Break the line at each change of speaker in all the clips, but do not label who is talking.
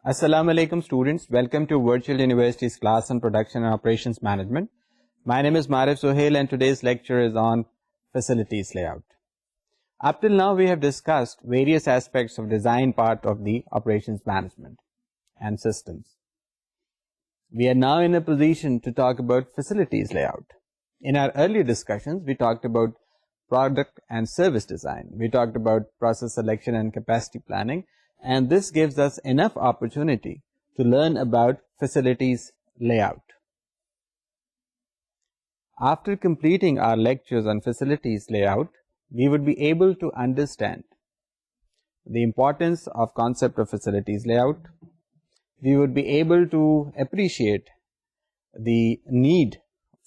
Assalamu alaikum students, welcome to Virtual University's class on Production and Operations Management. My name is Marif Sohail and today's lecture is on facilities layout. Up till now we have discussed various aspects of design part of the operations management and systems. We are now in a position to talk about facilities layout. In our earlier discussions we talked about product and service design. We talked about process selection and capacity planning. And this gives us enough opportunity to learn about facilities layout. After completing our lectures on facilities layout, we would be able to understand the importance of concept of facilities layout. We would be able to appreciate the need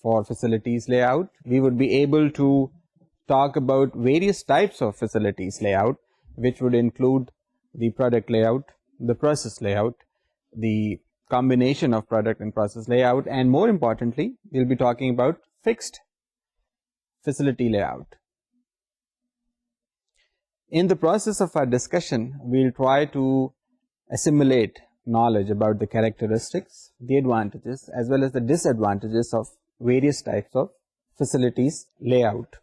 for facilities layout. We would be able to talk about various types of facilities layout, which would include the product layout, the process layout, the combination of product and process layout, and more importantly, we'll be talking about fixed facility layout. In the process of our discussion, we'll try to assimilate knowledge about the characteristics, the advantages, as well as the disadvantages of various types of facilities layout.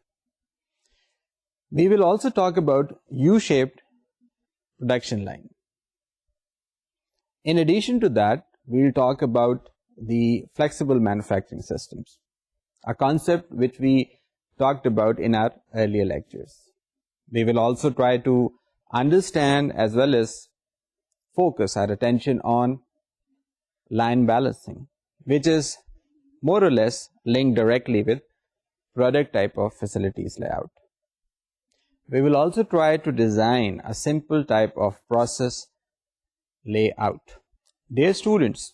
We will also talk about U-shaped production line. In addition to that, we'll talk about the flexible manufacturing systems, a concept which we talked about in our earlier lectures. We will also try to understand as well as focus our attention on line balancing, which is more or less linked directly with product type of facilities layout. We will also try to design a simple type of process layout. Dear students,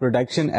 production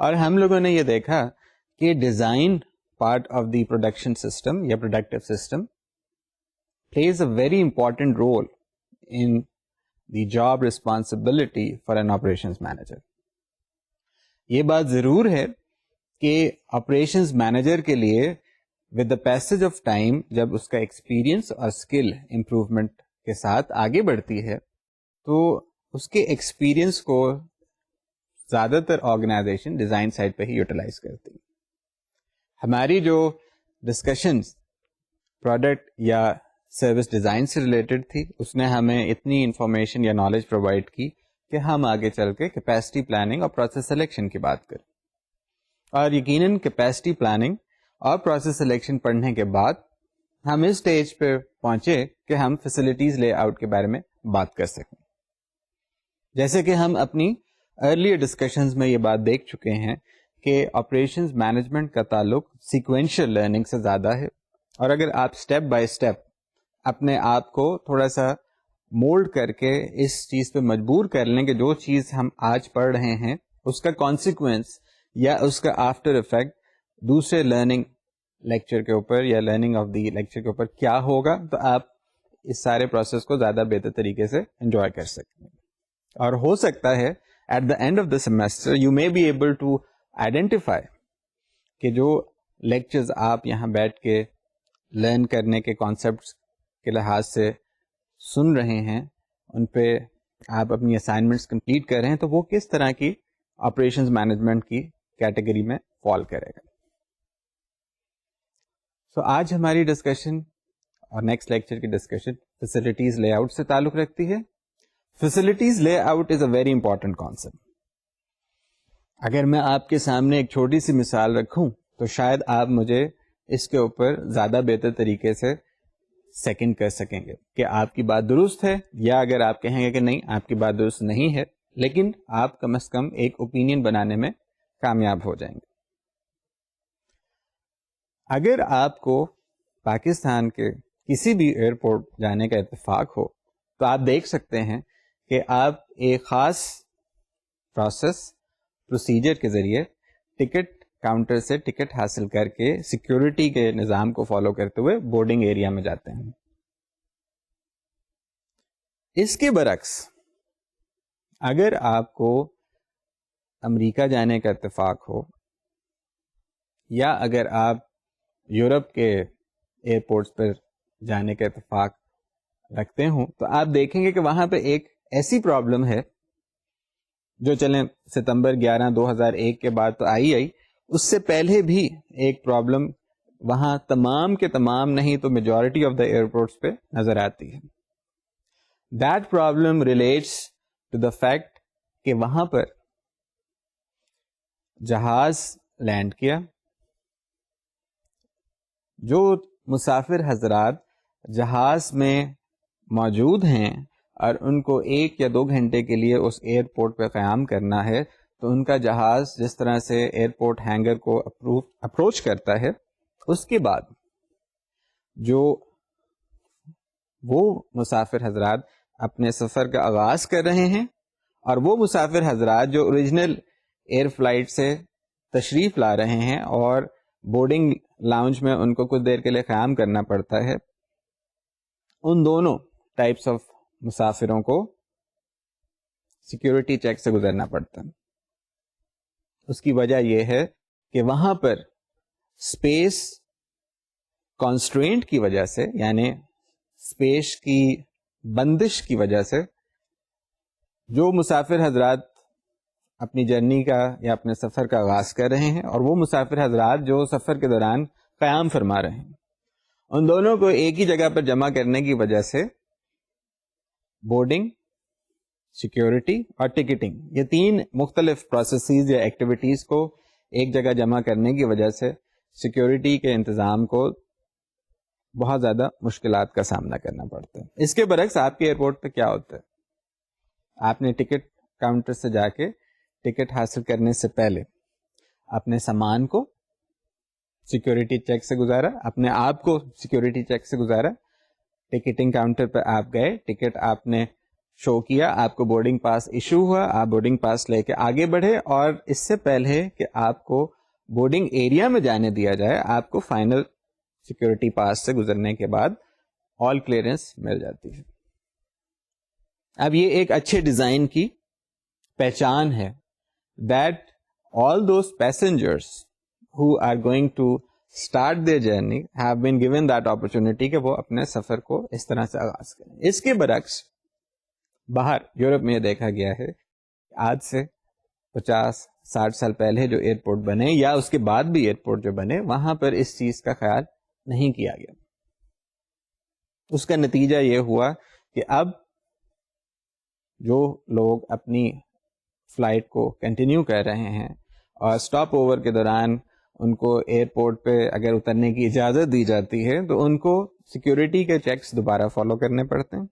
اور ہم لوگوں نے یہ دیکھا کہ design part of the production system یا productive system plays a very important role in the job responsibility for an operations manager. یہ بات ضرور ہے کہ آپریشنز مینیجر کے لیے with the passage of time جب اس کا ایکسپیرئنس اور اسکل امپروومنٹ کے ساتھ آگے بڑھتی ہے تو اس کے ایکسپیرئنس کو زیادہ تر آرگنائزیشن ڈیزائن سائڈ پہ ہی یوٹیلائز کرتی ہیں. ہماری جو ڈسکشنز پروڈکٹ یا سروس ڈیزائن سے ریلیٹڈ تھی اس نے ہمیں اتنی انفارمیشن یا نالج پرووائڈ کی کہ ہم آگے چل کے کیپیسٹی پلاننگ اور پروسیس سلیکشن کی بات کریں. اور یقیناً کیپیسٹی پلاننگ اور پروسیس سلیکشن پڑھنے کے بعد ہم اس اسٹیج پہ پہنچے کہ ہم فیسلٹیز لے آؤٹ کے بارے میں بات کر سکیں. جیسے کہ ہم اپنی ارلیئر ڈسکشنز میں یہ بات دیکھ چکے ہیں کہ آپریشنز مینجمنٹ کا تعلق سیکوینشل لرننگ سے زیادہ ہے. اور اگر آپ اسٹیپ بائی اسٹیپ اپنے آپ کو تھوڑا سا مولڈ کر کے اس چیز پہ مجبور کر لیں کہ جو چیز ہم آج پڑھ رہے ہیں اس کا کانسیکوینس یا اس کا آفٹر افیکٹ دوسرے لرننگ لیکچر کے اوپر یا لرننگ آف دی لیکچر کے اوپر کیا ہوگا تو آپ اس سارے پروسیس کو زیادہ بہتر طریقے سے انجوائے کر سکتے ہیں. اور ہو سکتا ہے at the end of the semester you may be able to identify کہ جو لیکچرز آپ یہاں بیٹھ کے لرن کرنے کے کانسیپٹس کے لحاظ سے سن رہے ہیں ان پہ آپ اپنی اسائنمنٹس کمپلیٹ کر رہے ہیں تو وہ کس طرح کی آپریشنز مینجمنٹ کی کیٹیگری میں فال کرے گا. سو آج ہماری ڈسکشن اور نیکسٹ لیکچر کی ڈسکشن فیسلٹیز لے آؤٹ سے تعلق رکھتی ہے. فیسلٹیز لے آؤٹ از اے ویری امپورٹنٹ کانسیپٹ. اگر میں آپ کے سامنے ایک چھوٹی سی مثال رکھوں تو شاید آپ مجھے اس کے اوپر زیادہ بہتر طریقے سے سیکنڈ کر سکیں گے کہ آپ کی بات درست ہے, یا اگر آپ کہیں گے کہ نہیں آپ کی بات درست نہیں ہے لیکن آپ کم از کم ایک اوپینین بنانے میں کامیاب ہو جائیں گے. اگر آپ کو پاکستان کے کسی بھی ایئرپورٹ جانے کا اتفاق ہو تو آپ دیکھ سکتے ہیں کہ آپ ایک خاص پروسیجر کے ذریعے ٹکٹ کاؤنٹر سے ٹکٹ حاصل کر کے سیکیورٹی کے نظام کو فالو کرتے ہوئے بورڈنگ ایریا میں جاتے ہیں. اس کے برعکس اگر آپ کو امریکہ جانے کا اتفاق ہو یا اگر آپ یورپ کے ایئرپورٹس پر جانے کا اتفاق رکھتے ہوں تو آپ دیکھیں گے کہ وہاں پہ ایک ایسی پرابلم ہے جو چلیں ستمبر 11 2001 کے بعد تو آئی اس سے پہلے بھی ایک پرابلم وہاں تمام کے تمام نہیں تو میجورٹی آف دا ایئرپورٹس پہ نظر آتی ہے. That problem relates to the fact کہ وہاں پر جہاز لینڈ کیا, جو مسافر حضرات جہاز میں موجود ہیں اور ان کو 1 یا 2 گھنٹے کے لیے اس ایئرپورٹ پہ قیام کرنا ہے, تو ان کا جہاز جس طرح سے ایئرپورٹ ہینگر کو اپروچ کرتا ہے, اس کے بعد جو وہ مسافر حضرات اپنے سفر کا آغاز کر رہے ہیں اور وہ مسافر حضرات جو اوریجنل ایئر فلائٹ سے تشریف لا رہے ہیں اور بورڈنگ لاؤنج میں ان کو کچھ دیر کے لیے قیام کرنا پڑتا ہے, ان دونوں ٹائپس آف مسافروں کو سیکیورٹی چیک سے گزرنا پڑتا ہے. اس کی وجہ یہ ہے کہ وہاں پر اسپیس کانسٹرینٹ کی وجہ سے, یعنی اسپیس کی بندش کی وجہ سے, جو مسافر حضرات اپنی جرنی کا یا اپنے سفر کا آغاز کر رہے ہیں اور وہ مسافر حضرات جو سفر کے دوران قیام فرما رہے ہیں, ان دونوں کو ایک ہی جگہ پر جمع کرنے کی وجہ سے بورڈنگ, سیکیورٹی اور ٹکٹنگ, یہ 3 مختلف پروسیسز یا ایکٹیویٹیز کو ایک جگہ جمع کرنے کی وجہ سے سیکیورٹی کے انتظام کو بہت زیادہ مشکلات کا سامنا کرنا پڑتا ہے. اس کے برعکس آپ کے ایئرپورٹ پہ کیا ہوتا ہے, آپ نے ٹکٹ کاؤنٹر سے جا کے ٹکٹ حاصل کرنے سے پہلے اپنے سامان کو سیکیورٹی چیک سے گزارا, اپنے آپ کو سیکیورٹی چیک سے گزارا, ٹکٹنگ کاؤنٹر پہ آپ گئے, ٹکٹ آپ نے شو کیا, آپ کو بورڈنگ پاس ایشو ہوا, آپ بورڈنگ پاس لے کے آگے بڑھے, اور اس سے پہلے کہ آپ کو بورڈنگ ایریا میں جانے دیا جائے آپ کو فائنل سیکیورٹی پاس سے گزرنے کے بعد آل کلیئرنس مل جاتی ہے. اب یہ ایک اچھے ڈیزائن کی پہچان ہے that all those passengers who are going to start their journey have been given that opportunity کہ وہ اپنے سفر کو اس طرح سے آغاز کریں. اس کے برعکس باہر یورپ میں یہ دیکھا گیا ہے آج سے 50-60 سال پہلے جو ایئرپورٹ بنے یا اس کے بعد بھی ایئرپورٹ جو بنے, وہاں پر اس چیز کا خیال نہیں کیا گیا. اس کا نتیجہ یہ ہوا کہ اب جو لوگ اپنی فلائٹ کو کنٹینیو کر رہے ہیں اور سٹاپ اوور کے دوران ان کو ایئرپورٹ پہ اگر اترنے کی اجازت دی جاتی ہے تو ان کو سیکیورٹی کے چیکس دوبارہ فالو کرنے پڑتے ہیں.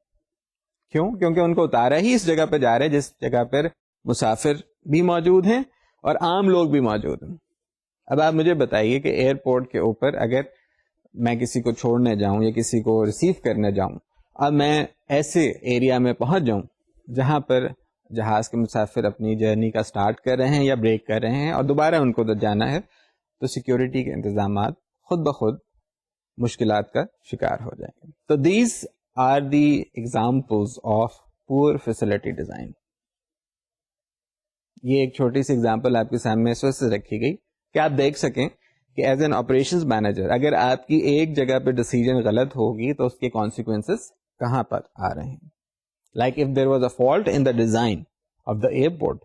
کیوں؟ کیونکہ ان کو اتارا ہی اس جگہ پہ جا رہے جس جگہ پر مسافر بھی موجود ہیں اور عام لوگ بھی موجود ہیں. اب آپ مجھے بتائیے کہ ایئرپورٹ کے اوپر اگر میں کسی کو چھوڑنے جاؤں یا کسی کو ریسیو کرنے جاؤں, اب میں ایسے ایریا میں پہنچ جاؤں جہاں پر جہاز کے مسافر اپنی جرنی کا سٹارٹ کر رہے ہیں یا بریک کر رہے ہیں اور دوبارہ ان کو جانا ہے, تو سیکیورٹی کے انتظامات خود بخود مشکلات کا شکار ہو جائیں گے. تو these are the examples of poor facility design. یہ ایک چھوٹی سی ایگزامپل آپ کے سامنے اس وجہ سے رکھی گئی کہ آپ دیکھ سکیں کہ ایز این آپریشنز مینیجر اگر آپ کی ایک جگہ پہ ڈیسیجن غلط ہوگی تو اس کے کانسیکوینسز کہاں پر آ رہے ہیں. Like if there was a fault in the design of the airport,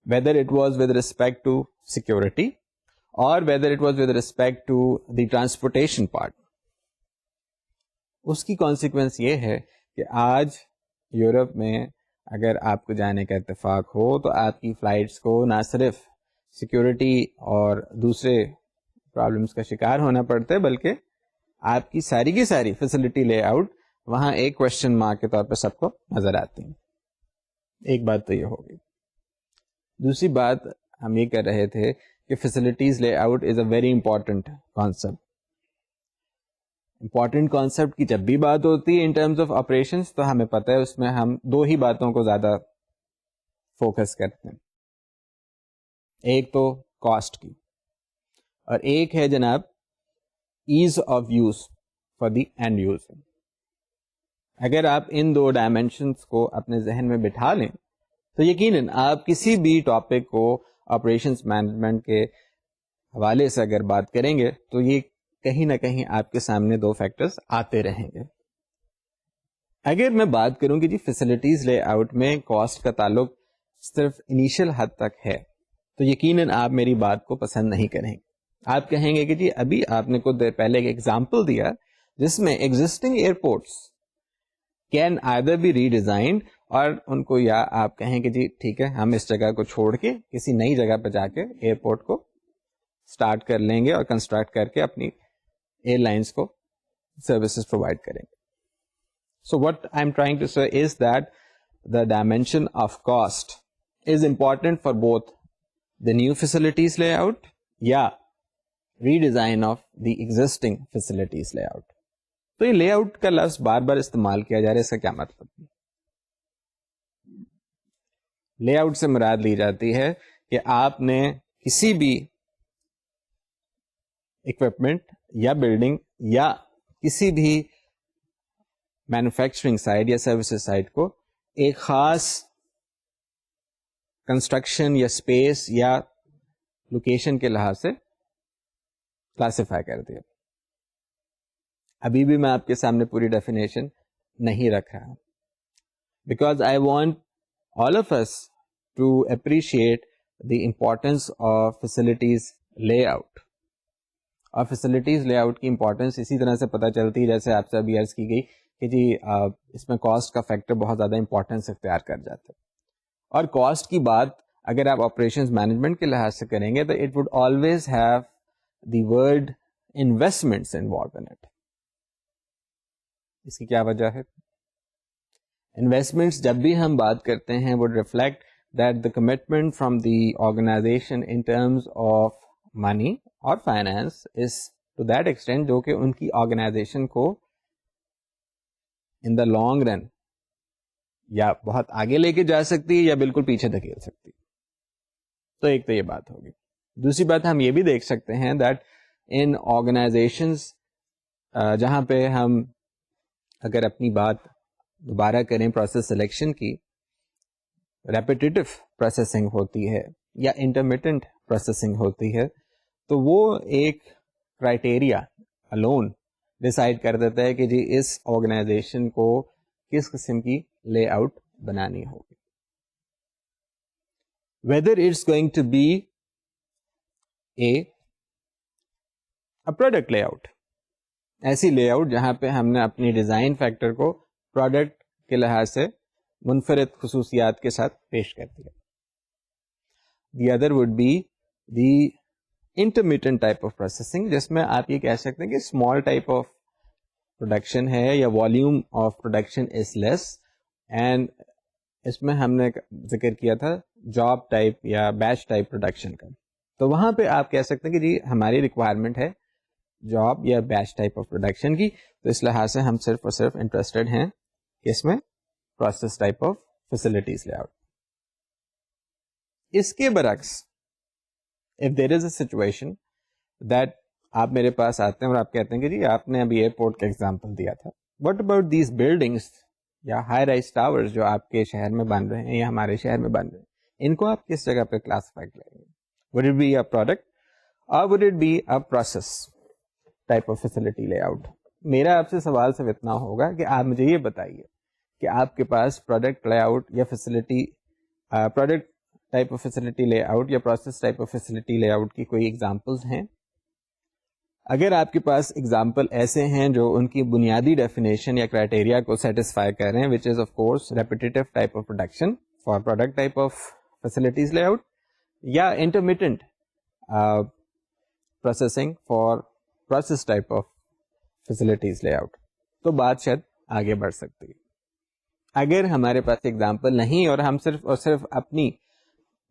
whether it was with respect to security or whether it was with respect to the transportation part, اس کی consequence یہ ہے کہ آج Europe میں اگر آپ کو جانے کا اتفاق ہو تو آپ کی فلائٹس کو نہ صرف سیکیورٹی اور دوسرے پرابلمس کا شکار ہونا پڑتا ہے بلکہ آپ کی ساری فیسلٹی لے آؤٹ وہاں ایک کوشچن مارک کے طور پہ سب کو نظر آتی ہیں. ایک بات تو یہ ہوگی. دوسری بات ہم یہ کر رہے تھے کہ فیسلٹیز لے آؤٹ از اے very important concept. Important concept کی جب بھی بات ہوتی ہے ان ٹرمز آف آپریشنس تو ہمیں پتہ ہے اس میں ہم 2 ہی باتوں کو زیادہ فوکس کرتے ہیں. ایک تو کاسٹ کی, اور ایک ہے جناب as of use for the end user. اگر آپ ان دو ڈائمینشنس کو اپنے ذہن میں بٹھا لیں تو یقیناً آپ کسی بھی ٹاپک کو آپریشنس مینجمنٹ کے حوالے سے اگر بات کریں گے تو یہ کہیں نہ کہیں آپ کے سامنے دو فیکٹرز آتے رہیں گے. اگر میں بات کروں کہ جی فیسلٹیز لے آؤٹ میں کاسٹ کا تعلق صرف انیشیل حد تک ہے تو یقیناً آپ میری بات کو پسند نہیں کریں گے. آپ کہیں گے کہ جی ابھی آپ نے کچھ دیر پہلے ایک ایگزامپل دیا جس میں existing airports can either be redesigned, اور ان کو یا آپ کہیں کہ جی ٹھیک ہے ہم اس جگہ کو چھوڑ کے کسی نئی جگہ پہ جا کے ایئرپورٹ کو اسٹارٹ کر لیں گے اور کنسٹرکٹ کر کے اپنی ایئر لائنس کو سروسز پرووائڈ کریں گے. So what I'm trying to say is that the dimension of cost is important for both the new facilities layout یا redesign of the existing facilities layout. تو یہ lay out کا لفظ بار بار استعمال کیا جا رہا ہے, اس کا کیا مطلب ہے؟ لے آؤٹ سے مراد لی جاتی ہے کہ آپ نے کسی بھی اکوپمنٹ یا بلڈنگ یا کسی بھی مینوفیکچرنگ سائٹ یا سروسز سائٹ کو ایک خاص کنسٹرکشن یا اسپیس یا لوکیشن کے لحاظ سے کلاسیفائی کر دیا. ابھی بھی میں آپ کے سامنے پوری ڈیفینیشن نہیں رکھ رہا, because I want all of us to appreciate the importance of facilities layout. اور فیسلٹیز لے آؤٹ کی امپورٹینس اسی طرح سے پتہ چلتی ہے جیسے آپ سے ابھی عرض کی گئی کہ جی اس میں کاسٹ کا فیکٹر بہت زیادہ امپورٹینس اختیار کر جاتا ہے. اور کاسٹ کی بات اگر آپ آپریشنز مینجمنٹ کے لحاظ سے کریں گے تو it would always have the word investments involved in it. اس کی کیا وجہ ہے؟ انویسٹمنٹس جب بھی ہم بات کرتے ہیں would reflect that the commitment from the organisation in terms of money اور finance as to that extent جو کہ ان کی آرگنائزیشن کو ان دا لانگ رن یا بہت آگے لے کے جا سکتی ہے یا بالکل پیچھے دھکیل سکتی. تو ایک تو یہ بات ہوگی. دوسری بات ہم یہ بھی دیکھ سکتے ہیں دیٹ ان آرگنائزیشنز جہاں پہ ہم اگر اپنی بات دوبارہ کریں پروسیس سلیکشن کی, ریپیٹیٹو پروسیسنگ ہوتی ہے یا انٹرمیٹنٹ پروسیسنگ ہوتی ہے, تو وہ ایک کرائٹیریا الون ڈیسائیڈ کر دیتا ہے کہ جی اس آرگنائزیشن کو کس قسم کی لے آؤٹ بنانی ہوگی. Whether it's going to be a product layout, ایسی لے آؤٹ جہاں پہ ہم نے اپنی ڈیزائن فیکٹر کو پروڈکٹ کے لحاظ سے منفرد خصوصیات کے ساتھ پیش کر دیا. The other would be the intermittent type of processing, جس میں آپ یہ کہہ سکتے ہیں کہ اسمال ٹائپ آف پروڈکشن ہے یا volume of production is less, and اس میں ہم نے ذکر کیا تھا جاب ٹائپ یا بیچ ٹائپ پروڈکشن کا. تو وہاں پہ آپ کہہ سکتے ہیں کہ جی ہماری ریکوائرمنٹ ہے جاب یا بیچ ٹائپ آف پروڈکشن کی, تو اس لحاظ سے ہم صرف اور صرف انٹرسٹڈ ہیں کہ اس میں process type of facilities layout. اس کے برعکس if there is a situation that آپ میرے پاس آتے ہیں اور آپ کہتے ہیں کہ جی آپ نے ابھی ایئرپورٹ کا ایگزامپل دیا تھا, what about these buildings یا ہائی رائز ٹاورز جو آپ کے شہر میں بن رہے ہیں یا ہمارے شہر میں بن رہے ہیں, ان کو آپ کس جگہ پہ کلاسیفائی کریں گے؟ would it be a product or would it be a process type of facility layout؟ میرا آپ سے سوال صرف اتنا ہوگا کہ آپ مجھے یہ بتائیے کہ آپ کے پاس پروڈکٹ لے آؤٹ یا facility product type of facility layout یا process type of facility layout کی کوئی ایگزامپلس ہیں؟ اگر آپ کے پاس ایگزامپل ایسے ہیں جو ان کی بنیادی ڈیفینیشن یا کرائٹیریا کو سیٹسفائی کر رہے ہیں, which is of course repetitive type of production for product type of facilities layout یا intermittent processing for process type of facilities layout, تو بات شاید آگے بڑھ سکتی ہے. اگر ہمارے پاس ایگزامپل نہیں اور ہم صرف اور صرف اپنی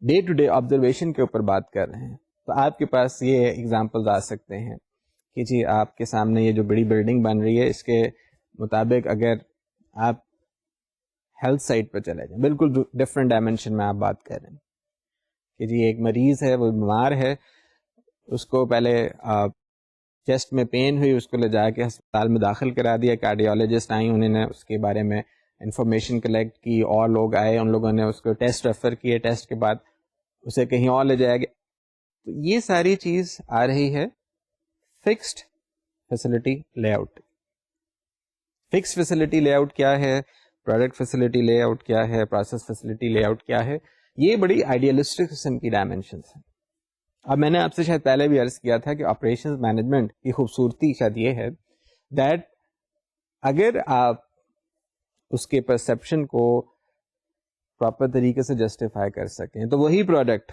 ڈے ٹو ڈے آبزرویشن کے اوپر بات کر رہے ہیں, تو آپ کے پاس یہ ایگزامپلز آ سکتے ہیں کہ جی آپ کے سامنے یہ جو بڑی بلڈنگ بن رہی ہے, اس کے مطابق اگر آپ ہیلتھ سائٹ پہ چلے جائیں, بالکل ڈفرینٹ ڈائمینشن میں آپ بات کر رہے ہیں کہ جی ایک مریض ہے, وہ بیمار ہے, اس کو پہلے چیسٹ میں پین ہوئی, اس کو لے جا کے ہسپتال میں داخل کرا دیا, کارڈیالوجسٹ آئیں, انہوں نے اس کے بارے میں انفارمیشن کلیکٹ کی, اور لوگ آئے, ان لوگوں نے اس کو ٹیسٹ ریفر کیے, ٹیسٹ کے بعد اسے کہیں اور لے جایا گیا. تو یہ ساری چیز آ رہی ہے fixed facility layout. Fix facility lay out کیا ہے, پروڈکٹ فیسلٹی لے آؤٹ کیا ہے, پروسیس فیسلٹی لے آؤٹ کیا ہے, یہ بڑی آئیڈیلسٹک قسم کی ڈائمینشنس ہیں. اب میں نے آپ سے شاید پہلے بھی عرض کیا تھا کہ آپریشنز مینجمنٹ کی خوبصورتی شاید یہ ہے دیٹ اگر آپ اس کے پرسیپشن کو پراپر طریقے سے جسٹیفائی کر سکیں تو وہی پروڈکٹ,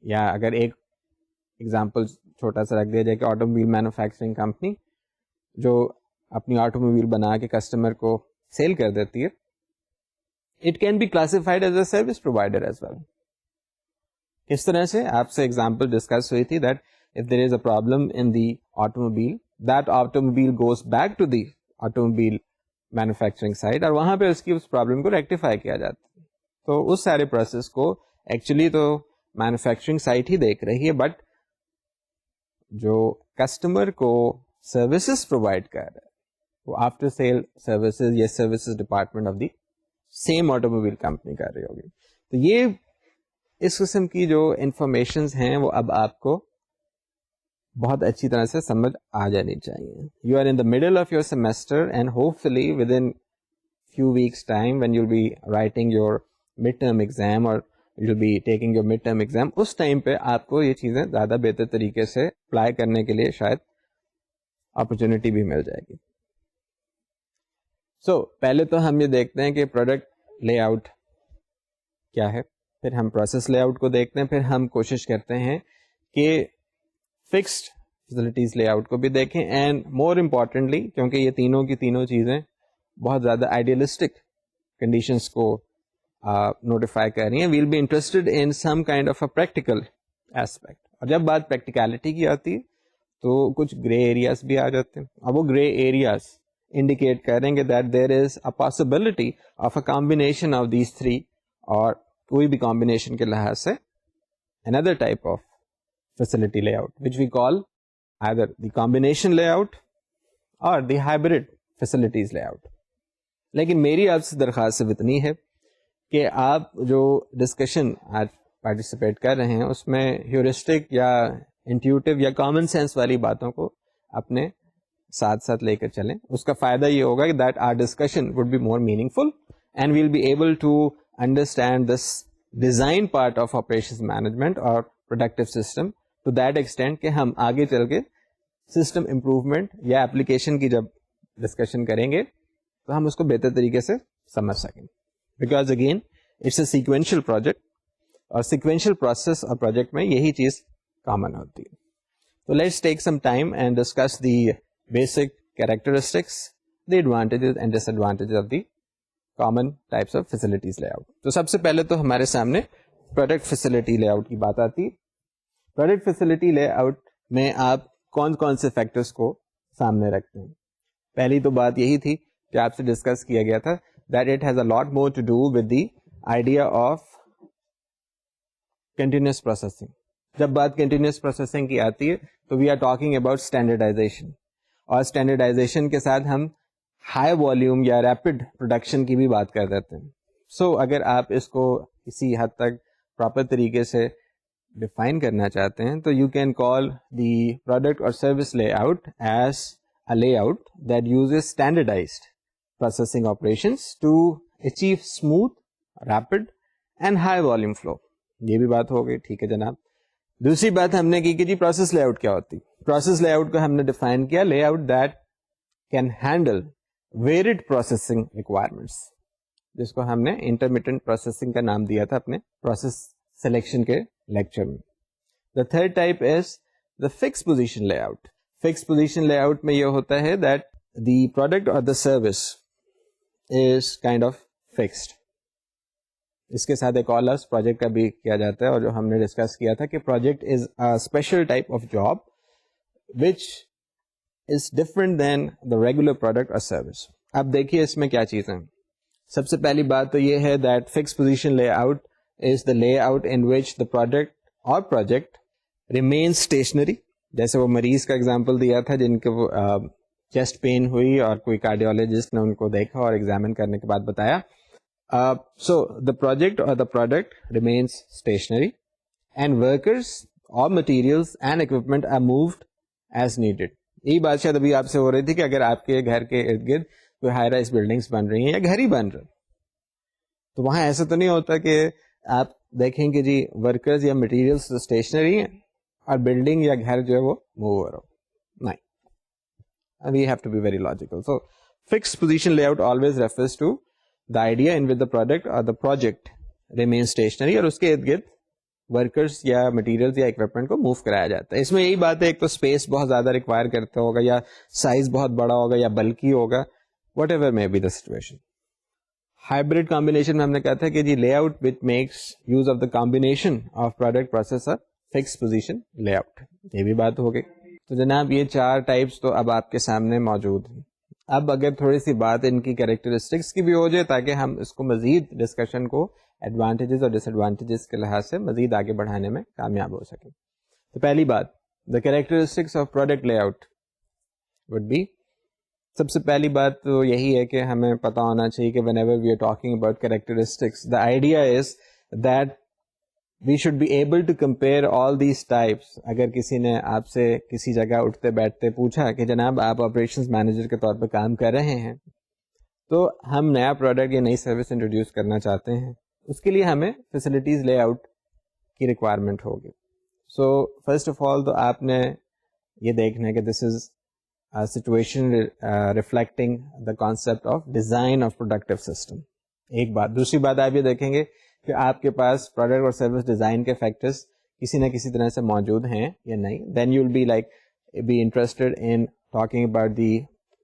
یا اگر ایک ایگزامپل چھوٹا سا رکھ دیا جائے کہ آٹو موبائل مینوفیکچرنگ کمپنی جو اپنی آٹو موبائل بنا کے کسٹمر کو سیل کر دیتی ہے, it can be classified as a service provider as well. کس طرح سے آپ سے ایگزامپل ڈسکس ہوئی تھی that if there is a problem in the automobile, that automobile goes back to the automobile manufacturing site, اور وہاں پہ اس کی اس پرابلم کو ریکٹیفائی کیا جاتا ہے. تو اس سارے پروسیس کو ایکچولی تو مینوفیکچرنگ سائٹ ہی دیکھ رہی ہے, بٹ جو کسٹمر کو سروسز پرووائڈ کر رہا ہے وہ آفٹر سیل سروسز یا services department of the same auto mobile company کر رہی ہوگی. تو یہ اس قسم کی جو انفارمیشنز ہیں وہ اب آپ کو بہت اچھی طرح سے سمجھ آ جانی چاہیے. You are in the middle of your semester and hopefully within few weeks time when you'll be writing your midterm exam or you'll be taking your midterm exam, اس ٹائم پہ آپ کو یہ چیزیں زیادہ بہتر طریقے سے اپلائی کرنے کے لیے شاید اپرچونٹی بھی مل جائے گی. سو پہلے تو ہم یہ دیکھتے ہیں کہ پروڈکٹ لے آؤٹ کیا ہے, پھر ہم پروسیس لے آؤٹ کو دیکھتے ہیں, پھر ہم کوشش کرتے ہیں کہ فکسڈ فیسلٹیز لے آؤٹ کو بھی دیکھیں, اینڈ مور امپورٹنٹلی کیونکہ یہ تینوں کی تینوں چیزیں بہت زیادہ آئیڈیلسٹک کنڈیشنز کو نوٹیفائی کر رہی ہیں, we'll be interested in some kind of a practical aspect. اور جب بات پریکٹیکلٹی کی آتی ہے تو کچھ گرے ایریاز بھی آ جاتے ہیں, اور وہ گرے ایریاز انڈیکیٹ کریں گے that there is a possibility of a combination of these three, اور کوئی بھی کمبینیشن کے لحاظ سے another type of facility layout which we call either the combination layout or the hybrid facilities layout. لیکن میری آپ سے درخواست صرف اتنی ہے کہ آپ جو ڈسکشن آج پارٹیسپیٹ کر رہے ہیں اس میں ہیورسٹک یا انٹیوٹیو یا کامن سینس والی باتوں کو اپنے ساتھ ساتھ لے کر چلیں. اس کا فائدہ یہ ہوگا کہ that our discussion would be more meaningful and we'll be able to understand this design part of operations management or productive system to that extent کہ ہم آگے چل کے system improvement یا application کی جب discussion کریں گے تو ہم اس کو بہتر طریقے سے سمجھ سکیں. because again it's a sequential project اور sequential process اور project میں یہی چیز common ہوتی ہے. So let's take some time and discuss the basic characteristics, the advantages and disadvantages of the common types of facilities layout. تو سب سے پہلے تو ہمارے سامنے پروڈکٹ فیسلٹی لے آؤٹ کی بات آتی ہے. پروڈکٹ فیسلٹی لے آؤٹ میں آپ کون کون سے فیکٹرز کو سامنے رکھتے ہیں. پہلی تو بات یہی تھی کہ آپ سے ڈسکس کیا گیا تھا that it has a lot more to do with the idea of continuous processing. جب بات کنٹینیوس پروسیسنگ کی آتی ہے تو we are talking about standardization, اور اسٹینڈرڈائزیشن کے ساتھ ہم ہائی والیوم یا ریپڈ پروڈکشن کی بھی بات کر دیتے ہیں. سو اگر آپ اس کو کسی حد تک پراپر طریقے سے ڈیفائن کرنا چاہتے ہیں تو you can call the product اور service layout as a layout that uses standardized processing operations to achieve smooth, rapid and high volume flow. یہ بھی بات ہو گئی, ٹھیک ہے جناب. دوسری بات ہم نے کی کہ جی پروسیس لے آؤٹ کیا ہوتی. پروسیس لے آؤٹ کو ہم نے ڈیفائن کیا lay out that can handle varied processing requirements, جس کو ہم نے انٹرمیٹنٹ پروسیسنگ کا نام دیا تھا اپنے پروسیس سلیکشن کے لیکچر میں. The third type is the fix position layout. Fix position layout میں یہ ہوتا ہے دیٹ دی پروڈکٹ اور the service is kind of fixed. اس کے ساتھ ایک اور لفظ پروجیکٹ کا بھی کیا جاتا ہے, اور جو ہم نے ڈسکس کیا تھا کہ project is a special type of job which is different than the regular product or service. اب دیکھیے اس میں کیا چیزیں. سب سے پہلی بات تو یہ ہے that fixed position layout is the layout in which the product or project remain stationery. جیسے وہ مریض کا ایگزامپل دیا تھا جن کو چیسٹ پین ہوئی اور کوئی کارڈیولوجسٹ نے ان کو دیکھا اور ایگزامن کرنے کے بعد بتایا. سو دا پروجیکٹ اور the product remains stationary and workers اور materials and equipment are moved as needed. یہی بات شاید ابھی آپ سے ہو رہی تھی کہ اگر آپ کے گھر کے ارد گرد کوئی ہائی رائز بلڈنگس بن رہی ہیں یا گھر ہی بن رہے تو وہاں ایسا تو نہیں ہوتا کہ آپ دیکھیں کہ جی ورکرز یا مٹیریلز اسٹیشنری ہیں اور بلڈنگ یا گھر جو ہے وہ موو ہو رہا ہو. نہیں, we have to be very logical. So fixed position layout always refers to the idea in which the product or the project remains stationary اور اس کے ارد گرد ورکرز یا مٹیریلز یا اکوپمنٹ کو موو کرایا جاتا ہے. اس میں یہی بات ہے, ایک تو اسپیس بہت زیادہ ریکوائر کرتا ہوگا یا سائز بہت بڑا ہوگا یا بلکی ہوگا, whatever may be the situation. Hybrid combination میں ہم نے کہا تھا کہ جی layout which makes use of the combination of product process اور فکس پوزیشن لے آؤٹ. یہ بھی بات ہو گئی. تو جناب یہ 4 ٹائپس تو اب آپ کے سامنے موجود ہیں. اب اگر تھوڑی سی بات ان کی کیریکٹرسٹکس کی بھی ہو جائے تاکہ ہم اس کو مزید ڈسکشن کو ایڈوانٹیجز اور ڈس ایڈوانٹیجز کے لحاظ سے مزید آگے بڑھانے میں کامیاب ہو سکیں. تو پہلی بات, the characteristics of product layout would be, سب سے پہلی بات تو یہی ہے کہ ہمیں پتا ہونا چاہیے کہ whenever we are talking about characteristics, the idea is that we should be able to compare all these types. اگر کسی نے آپ سے کسی جگہ اٹھتے بیٹھتے پوچھا کہ جناب آپ آپریشنز مینیجر کے طور پہ کام کر رہے ہیں تو ہم نیا پروڈکٹ یا نئی سروس انٹروڈیوس کرنا چاہتے ہیں, اس کے لیے ہمیں فیسلٹیز لے آؤٹ کی ریکوائرمنٹ ہوگی. سو فرسٹ آف آل تو آپ نے یہ دیکھنا ہے کہ this is situation reflecting the concept of design of productive system. ایک بات. دوسری بات آپ یہ دیکھیں گے کہ آپ کے پاس پروڈکٹ اور سروس ڈیزائن کے فیکٹرز کسی نہ کسی طرح سے موجود ہیں یا نہیں. Then you will be like be interested in talking about the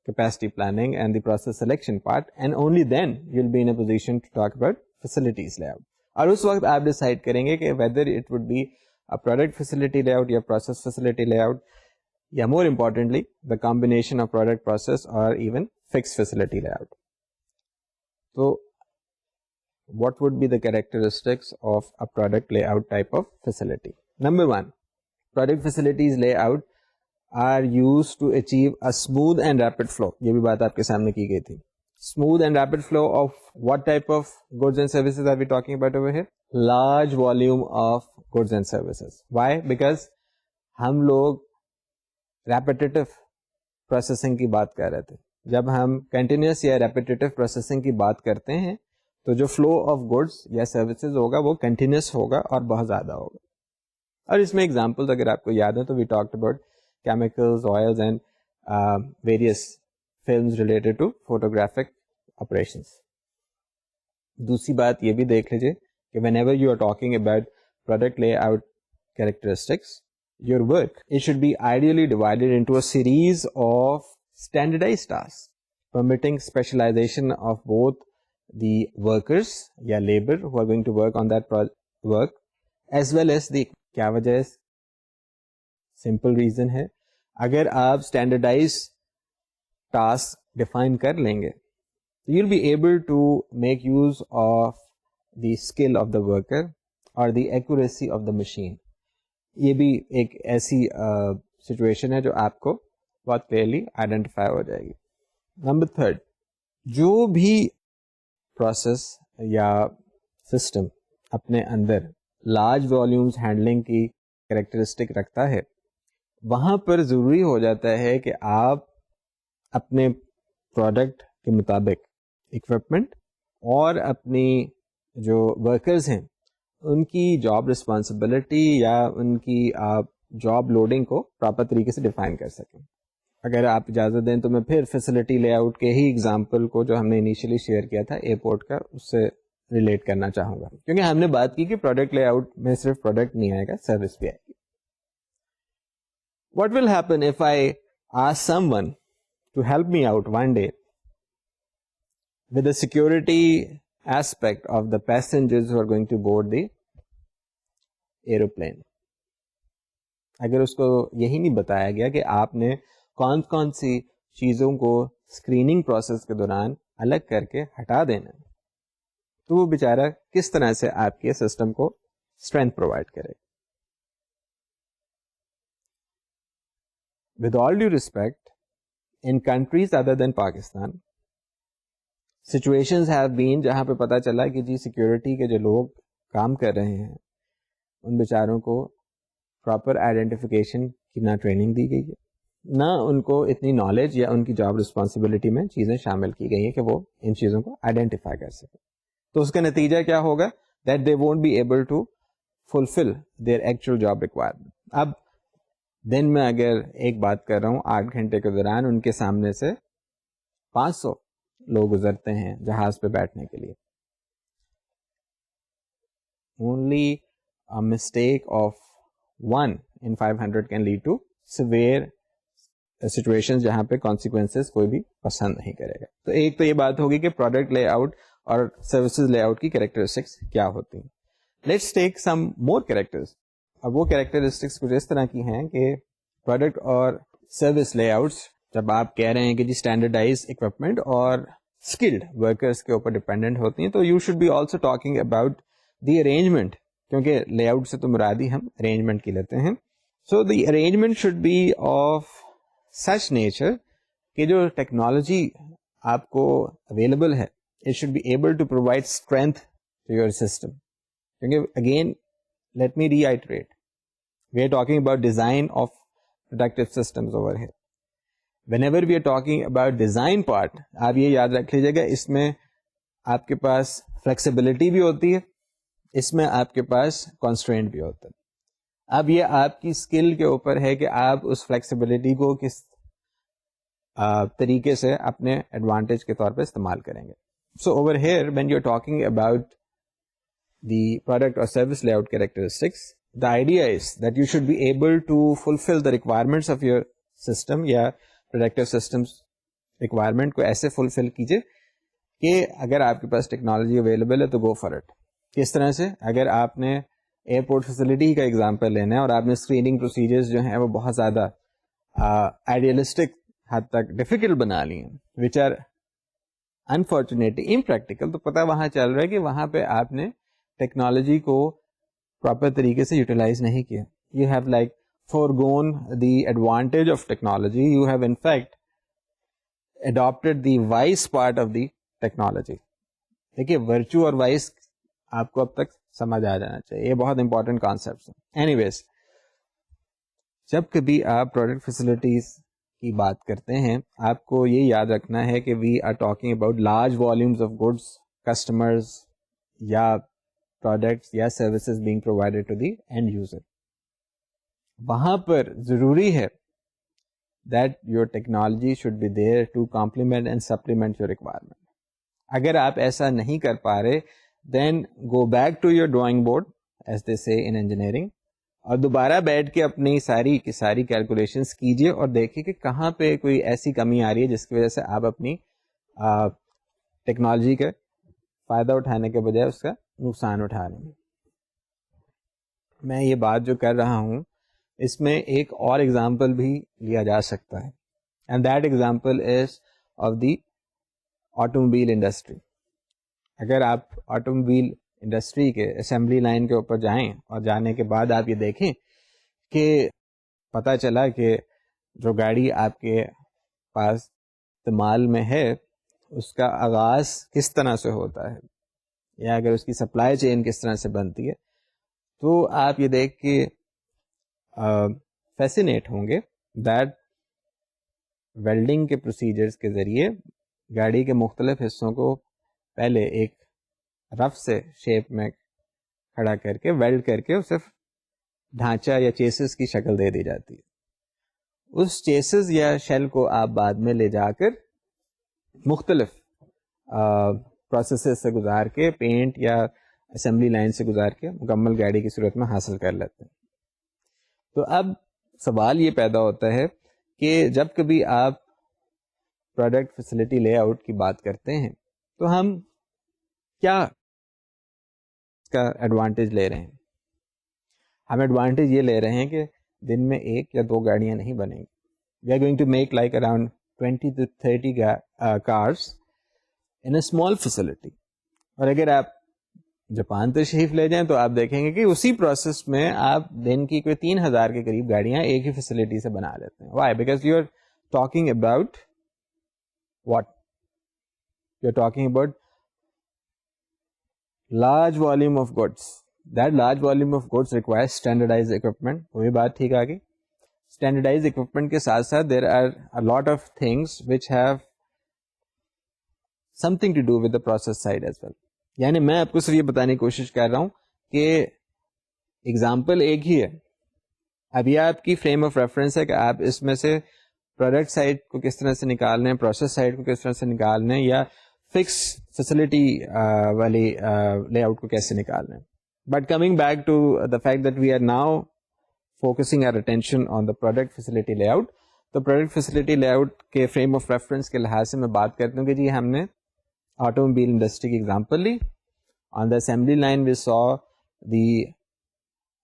capacity planning and the process selection part, and only then you'll be in a position to talk about facilities layout. اور اس وقت آپ decide کریں گے کہ whether it would be a product facility layout یا process facility layout یا more importantly the combination of product process or even fixed facility layout. So what would be the characteristics of a product layout type of facility? Number 1, product facilities layout are used to achieve a smooth and rapid flow. یہ بھی بات آپ کے سامنے کی گئی تھی. Smooth and rapid flow of what type of goods and services are we talking about over here? Large volume of goods and services. Why? Because ہم لوگ repetitive processing کی بات کر رہے تھے. جب ہم continuous یا repetitive processing کی بات کرتے ہیں تو جو flow of goods یا services ہوگا وہ continuous ہوگا اور بہت زیادہ ہوگا. اور اس میں examples اگر آپ کو یاد ہے تو we talked about chemicals, oils and various films related to photographic operations. دوسری بات یہ بھی دیکھ لیجئے کہ whenever you are talking about product layout characteristics, your work, it should be ideally divided into a series of standardized tasks, permitting specialization of both the workers یا labor who are going to work on that work as well as the کیا وجہ ہے. Simple reason ہے, اگر آپ standardise task define کر لیں گے تو you will be able to make use of the skill of the worker اور the accuracy of the machine. یہ بھی ایک ایسی سچویشن ہے جو آپ کو بہت کلیئرلی آئیڈینٹیفائی ہو جائے گی. نمبر 3, جو بھی پروسیس یا سسٹم اپنے اندر لارج والیومز ہینڈلنگ کی کریکٹرسٹک رکھتا ہے وہاں پر ضروری ہو جاتا ہے کہ آپ اپنے پروڈکٹ کے مطابق اکوپمنٹ اور اپنی جو ورکرز ہیں ان کی جاب رسپانسبلٹی یا ان کی آپ جاب لوڈنگ کو پراپر طریقے سے ڈیفائن کر سکیں. اگر آپ اجازت دیں تو میں پھر فیسلٹی لے آؤٹ کے ہی ایگزامپل کو جو ہم نے انیشلی شیئر کیا تھا ایئرپورٹ کا اس سے ریلیٹ کرنا چاہوں گا, کیونکہ ہم نے بات کی کہ پروڈکٹ لے آؤٹ میں صرف پروڈکٹ نہیں آئے گا, سروس بھی آئے گی. What will happen if I ask someone to help me out one day with the security aspect of the passengers who are going to board the aeroplane? اگر اس کو یہی نہیں بتایا گیا کہ آپ نے کون کون سی چیزوں کو اسکریننگ پروسیس کے دوران الگ کر کے ہٹا دینا تو وہ بیچارہ کس طرح سے آپ کے سسٹم کو اسٹرینتھ پرووائڈ کرے. with all due respect, in countries other than Pakistan, situations have been جہاں پہ پتہ چلا کہ جی سیکورٹی کے جو لوگ کام کر رہے ہیں ان بیچاروں کو پراپر آئیڈینٹیفیکیشن کی نہ ٹریننگ دی گئی ہے، نہ ان کو اتنی نالج یا ان کی جاب رسپانسبلٹی میں چیزیں شامل کی گئی ہیں کہ وہ ان چیزوں کو آئیڈینٹیفائی کر سکیں. تو اس کا نتیجہ کیا ہوگا؟ That they won't be able to fulfil their actual job requirement. اب دن میں اگر ایک بات کر رہا ہوں 8 گھنٹے کے دوران ان کے سامنے سے 500 لوگ گزرتے ہیں جہاز پہ بیٹھنے کے لیے. Only a mistake of 1 in 500 can lead to severe situations جہاں پہ consequences کوئی بھی پسند نہیں کرے گا. تو ایک تو یہ بات ہوگی کہ پروڈکٹ لے آؤٹ اور سروسز لے آؤٹ کی کریکٹرسٹکس کیا ہوتی ہیں. Let's take some more characters. اب وہ کریکٹرسٹکس کچھ اس طرح کی ہیں کہ پروڈکٹ اور سروس لے آؤٹس جب آپ کہہ رہے ہیں کہ جی اسٹینڈرڈائز اکوپمنٹ اور اسکلڈ ورکرس کے اوپر ڈپینڈنٹ ہوتی ہیں، تو you should be also talking about the arrangement, کیونکہ لے آؤٹ سے تو مرادی ہم ارینجمنٹ کی لیتے ہیں. So the arrangement should be of such nature کہ جو ٹیکنالوجی آپ کو اویلیبل ہے it should be able to provide strength to your system. کیونکہ again let me reiterate, we are talking about design of productive systems over here. whenever we are talking about design part، آپ یہ یاد رکھ لیجیے گا اس میں آپ کے پاس flexibility بھی ہوتی ہے، اس میں آپ کے پاس کانسٹرینٹ بھی ہوتا ہے. اب یہ آپ کی اسکل کے اوپر ہے کہ آپ اس فلیکسیبلٹی کو کس طریقے سے اپنے ایڈوانٹیج کے طور پہ استعمال کریں گے. So over here when you are talking about the product اور service layout characteristics, the idea is that you should be able to fulfill the requirements of your system یا productive systems requirement کو ایسے fulfill کیجئے کہ اگر آپ کے پاس technology available ہے تو go for it. کس طرح سے؟ اگر آپ نے ایئرپورٹ فیسلٹی کا ایگزامپل لینا ہے اور آپ نے اسکریننگ پروسیجرز جو ہیں وہ بہت زیادہ آئیڈیلسٹک حد تک ڈیفیکلٹ بنا لی ہیں which are unfortunately impractical، تو پتہ وہاں چل رہا ہے کہ وہاں پہ آپ نے ٹیکنالوجی کو پراپر طریقے سے یوٹیلائز نہیں کیا. You have like forgone the advantage of technology, you have in fact adapted the vice part of the technology. دیکھیے ورچو اور وائس آپ کو اب تک سمجھ آ جانا چاہیے، یہ بہت امپورٹنٹ کانسیپٹس ہیں. اینی ویز، جب کبھی آپ پروڈکٹ فیسلٹیز کی بات کرتے ہیں آپ کو یہ یاد رکھنا ہے کہ we are talking about large volumes of goods, customers یا products یا services being provided to the end user. وہاں پر ضروری ہے that your technology should be there to complement and supplement your requirement. اگر آپ ایسا نہیں کر پا رہے then go back to your drawing board as they say in engineering، اور دوبارہ بیٹھ کے اپنی ساری کی ساری کیلکولیشنز کیجئے اور دیکھیں کہ کہاں پہ کوئی ایسی کمی آ رہی ہے جس کی وجہ سے آپ اپنی ٹیکنالوجی کا فائدہ اٹھانے کے بجائے اس کا نقصان اٹھا رہے ہیں. میں یہ بات جو کر رہا ہوں اس میں ایک اور ایگزامپل بھی لیا جا سکتا ہے and that example is of the automobile industry. اگر آپ آٹو موبائل انڈسٹری کے اسمبلی لائن کے اوپر جائیں اور جانے کے بعد آپ یہ دیکھیں کہ پتہ چلا کہ جو گاڑی آپ کے پاس استعمال میں ہے اس کا آغاز کس طرح سے ہوتا ہے یا اگر اس کی سپلائی چین کس طرح سے بنتی ہے، تو آپ یہ دیکھ کے فیسینیٹ ہوں گے دیٹ ویلڈنگ کے پروسیجرز کے ذریعے گاڑی کے مختلف حصوں کو پہلے ایک رف سے شیپ میں کھڑا کر کے ویلڈ کر کے صرف ڈھانچہ یا چیسز کی شکل دے دی جاتی ہے. اس چیسز یا شیل کو آپ بعد میں لے جا کر مختلف پروسیسز سے گزار کے پینٹ یا اسمبلی لائن سے گزار کے مکمل گاڑی کی صورت میں حاصل کر لیتے ہیں. تو اب سوال یہ پیدا ہوتا ہے کہ جب کبھی آپ پروڈکٹ فیسلٹی لے آؤٹ کی بات کرتے ہیں تو ہم کیا اس کا ایڈوانٹیج لے رہے ہیں؟ ہم ایڈوانٹیج یہ لے رہے ہیں کہ دن میں 1 یا 2 گاڑیاں نہیں بنیں گی. We are going to make like around 20 to 30 cars in a small facility. اور اگر آپ جاپان تشریف لے جائیں تو آپ دیکھیں گے کہ اسی پروسیس میں آپ دن کی کوئی 3,000 کے قریب گاڑیاں ایک ہی فیسلٹی سے بنا لیتے ہیں. Why? Because you are talking about what? You are talking about large volume of goods. That large volume of goods requires standardized equipment. وہی بات ٹھیک آ گئی. Standardized equipment کے ساتھ ساتھ there are a lot of things which have something to do with the process side as well. یعنی میں آپ کو صرف یہ بتانے کی کوشش کر رہا ہوں کہ ایگزامپل ایک ہی ہے. ابھی آپ کی فریم آف ریفرنس ہے کہ آپ اس میں سے پروڈکٹ سائڈ کو کس طرح سے نکال رہے ہیں, پروسیس سائڈ کو کس طرح سے نکال رہے ہیں, یا فکس فیسلٹی والی لے آؤٹ کو کیسے نکال رہے ہیں. But coming back to the fact that we are now focusing our attention on the product facility layout. تو پروڈکٹ فیسلٹی لے آؤٹ کے فریم آف ریفرنس کے لحاظ سے میں بات کرتا ہوں کہ جی ہم نے آٹو موبائل انڈسٹری کی ایگزامپل لی. On the assembly line we saw the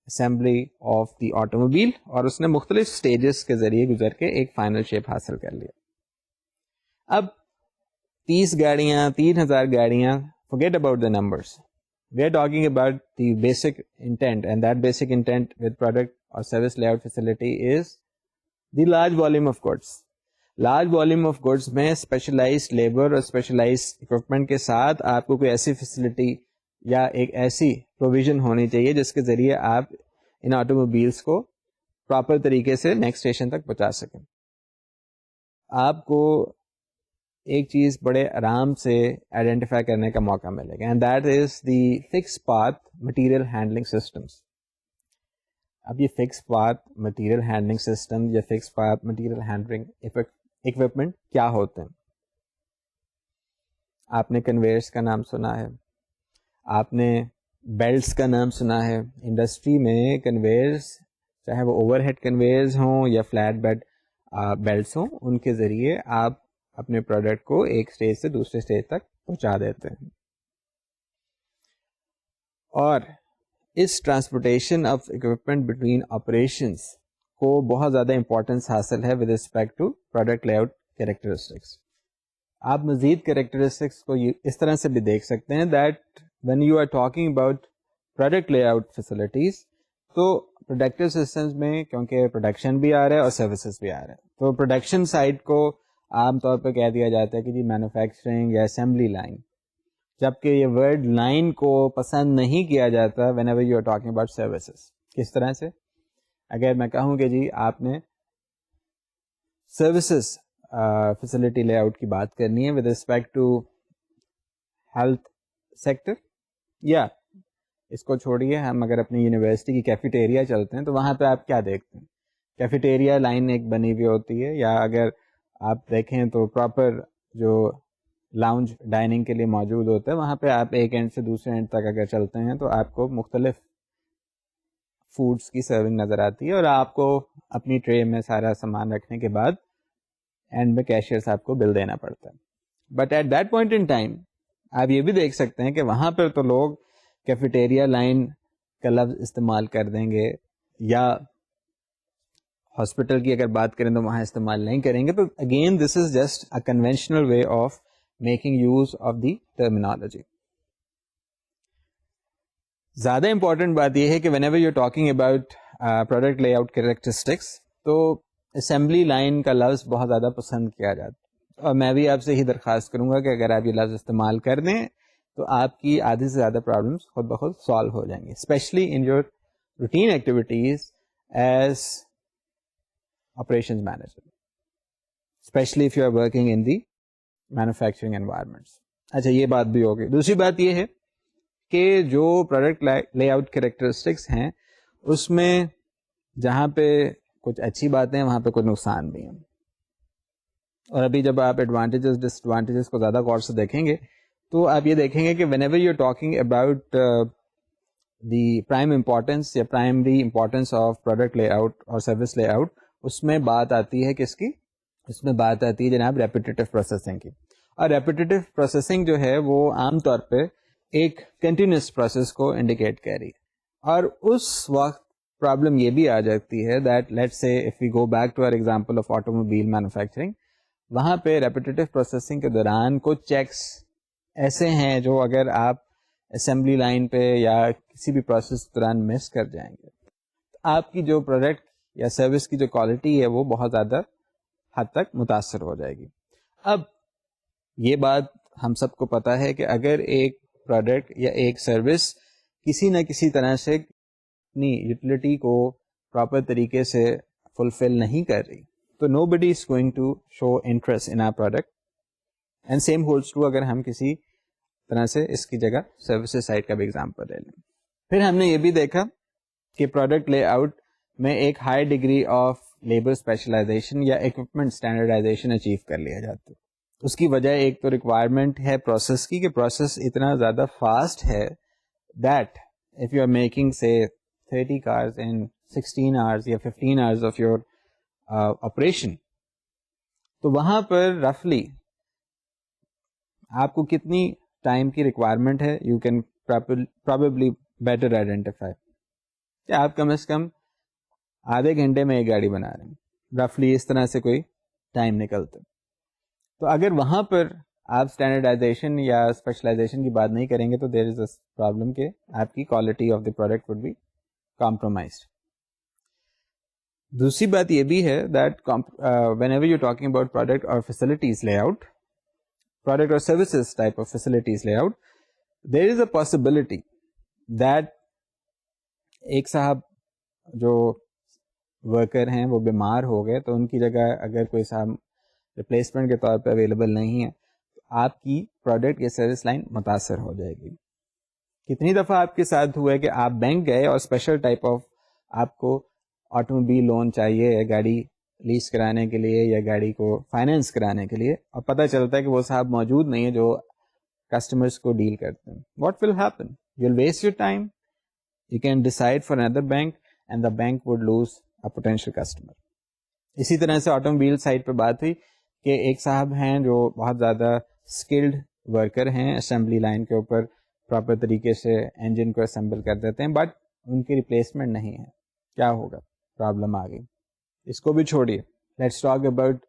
assembly of the automobile, اور اس نے مختلف اسٹیجز کے ذریعے گزر کے ایک فائنل شیپ حاصل کر لیا. اب 30 گاڑیاں, 3,000 گاڑیاں, forget about the numbers. We are talking about the basic intent, and that basic intent with product or service layout facility is the large volume of goods. Large volume of goods میں specialized labor اور specialized equipment کے ساتھ آپ کو کوئی ایسی facility یا ایک ایسی provision ہونی چاہیے جس کے ذریعے آپ ان آٹو موبائلس کو پراپر طریقے سے نیکسٹ اسٹیشن تک پہنچا سکیں. آپ کو ایک چیز بڑے آرام سے آئیڈینٹیفائی کرنے کا موقع ملے گا, and that is the fix path material handling systems. اب یہ fix path material handling system یا fix path material handling equipment کیا ہوتے ہیں؟ آپ نے کنویئرس کا نام سنا ہے, آپ نے بیلٹس کا نام سنا ہے. انڈسٹری میں کنویئرس, چاہے وہ اوور ہیڈ کنویئرز ہوں یا فلیٹ بیڈ بیلٹس ہوں, ان کے ذریعے آپ اپنے پروڈکٹ کو ایک اسٹیج سے دوسرے اسٹیج تک پہنچا دیتے ہیں. اور اس transportation of equipment between operations کو بہت زیادہ امپورٹنس حاصل ہے with respect to product layout characteristics. آپ مزید کیریکٹرسٹکس کو اس طرح سے بھی دیکھ سکتے ہیں that when you are talking about product layout facilities, تو پروڈکٹیو سسٹمز میں کیونکہ پروڈکشن بھی آ رہا ہے اور سروسز بھی آ رہا ہے, تو پروڈکشن سائڈ کو عام طور پہ کہہ دیا جاتا ہے کہ جی مینوفیکچرنگ یا اسمبلی لائن, جبکہ یہ ورڈ لائن کو پسند نہیں کیا جاتا whenever you are talking about services. کس طرح سے؟ اگر میں کہوں کہ جی آپ نے سروسز فیسلٹی لے آؤٹ کی بات کرنی ہے with respect to health sector, یا اس کو چھوڑیے, ہم اگر اپنی یونیورسٹی کی کیفیٹیریا چلتے ہیں تو وہاں پہ آپ کیا دیکھتے ہیں؟ کیفیٹیریا لائن ایک بنی ہوئی ہوتی ہے, یا اگر آپ دیکھیں تو پراپر جو لاؤنج ڈائننگ کے لیے موجود ہوتا ہے, وہاں پہ آپ ایک اینڈ سے دوسرے اینڈ تک اگر چلتے ہیں تو آپ کو مختلف فوڈس کی سرونگ نظر آتی ہے, اور آپ کو اپنی ٹرے میں سارا سامان رکھنے کے بعد اینڈ میں کیشیئر صاحب کو بل دینا پڑتا ہے. But at that point in time آپ یہ بھی دیکھ سکتے ہیں کہ وہاں پر تو لوگ کیفیٹیریا لائن کا لفظ استعمال کر دیں گے, یا ہاسپٹل کی اگر بات کریں تو وہاں استعمال نہیں کریں گے. تو again this is just a conventional way of making use of the terminology. زیادہ امپورٹنٹ بات یہ ہے کہ whenever you talking about product layout characteristics, تو اسمبلی لائن کا لفظ بہت زیادہ پسند کیا جاتا ہے, اور میں بھی آپ سے ہی درخواست کروں گا کہ اگر آپ یہ لفظ استعمال کر دیں تو آپ کی آدھی سے زیادہ پرابلمس خود بخود سالو ہو جائیں گی, especially in your routine activities as operations manager, especially if you are working in the manufacturing environments. اچھا, یہ بات بھی ہوگی. دوسری بات یہ ہے کہ جو پروڈکٹ لے آؤٹ کیریکٹرسٹکس ہیں اس میں جہاں پہ کچھ اچھی باتیں ہیں وہاں پہ کچھ نقصان بھی ہیں, اور ابھی جب آپ ایڈوانٹیجز ڈس ایڈوانٹیجز کو زیادہ غور سے دیکھیں گے تو آپ یہ دیکھیں گے کہ whenever you are talking about the prime importance یا primary importance of product layout اور سروس لے آؤٹ, اس میں بات آتی ہے کس کی؟ اس میں بات آتی ہے جناب ریپیٹیٹو پروسیسنگ کی. اور ریپیٹیٹو پروسیسنگ جو ہے وہ عام طور پہ ایک کنٹینیوس پروسیس کو انڈیکیٹ کر رہی ہے, اور اس وقت پرابلم یہ بھی آ جاتی ہے that let's say if we go back to our example of automobile manufacturing, وہاں پہ ریپیٹیٹو پروسیسنگ کے دوران کچھ چیکس ایسے ہیں جو اگر آپ اسمبلی لائن پہ یا کسی بھی پروسیس دوران مس کر جائیں گے، آپ کی جو پروڈکٹ یا سروس کی جو کوالٹی ہے وہ بہت زیادہ حد تک متاثر ہو جائے گی. اب یہ بات ہم سب کو پتا ہے کہ اگر ایک پروڈکٹ یا ایک سروس کسی نہ کسی طرح سے اپنی یوٹیلیٹی کو پراپر طریقے سے فلفل نہیں کر رہی تو nobody is going to show interest in our product. And same holds true اگر ہم کسی طرح سے اس کی جگہ سروسز سائڈ کا بھی ایگزامپل لے لیں. پھر ہم نے یہ بھی دیکھا کہ پروڈکٹ لے آؤٹ میں ایک high degree of labour specialization یا اکوپمنٹ اسٹینڈرڈائزیشن اچیو کر لیا جاتا ہے. اس کی وجہ ایک تو ریکوائرمنٹ ہے پروسیس کی کہ پروسیس اتنا زیادہ فاسٹ ہے that if you are making say 30 cars in 16 hours یا 15 hours of your operation, تو وہاں پر رفلی آپ کو کتنی ٹائم کی ریکوائرمنٹ ہے you can probably better identify کہ آپ کم از کم آدھے گھنٹے میں ایک گاڑی بنا رہے ہیں، رفلی اس طرح سے کوئی ٹائم نکلتا. تو اگر وہاں پر آپ اسٹینڈرڈائزیشن یا اسپیشلائزیشن کی بات نہیں کریں گے تو دیر از اے پرابلم کہ آپ کی quality of the product would be compromised. دوسری بات یہ بھی ہے that whenever you talking about product اور فیسلٹیز لے آؤٹ، پروڈکٹ اور services type of facilities layout, there is a possibility that ایک صاحب جو ورکر ہیں وہ بیمار ہو گئے تو ان کی جگہ اگر کوئی صاحب ریپلیسمنٹ کے طور پہ اویلیبل نہیں ہے تو آپ کی پروڈکٹ یا سروس لائن متاثر ہو جائے گی. کتنی دفعہ آپ کے ساتھ ہوا ہے کہ آپ بینک گئے اور اسپیشل ٹائپ آف آپ کو آٹو موبائل لون چاہیے یا گاڑی لیز کرانے کے لیے یا گاڑی کو فائنینس کرانے کے لیے، اور پتہ چلتا ہے کہ وہ صاحب موجود نہیں ہے جو کسٹمرس کو ڈیل کرتے ہیں. What will happen? You will waste your time, you can decide for another bank and the bank would lose a potential customer. اسی طرح سے آٹو موبائل سائڈ پہ بات ہوئی کہ ایک صاحب ہیں جو بہت زیادہ اسکلڈ ورکر ہیں، اسمبلی لائن کے اوپر پراپر طریقے سے انجن کو اسمبل کر دیتے ہیں، بٹ ان کی ریپلیسمنٹ نہیں ہے. کیا ہوگا؟ پرابلم آ گئی. اس کو بھی چھوڑیے، let's talk about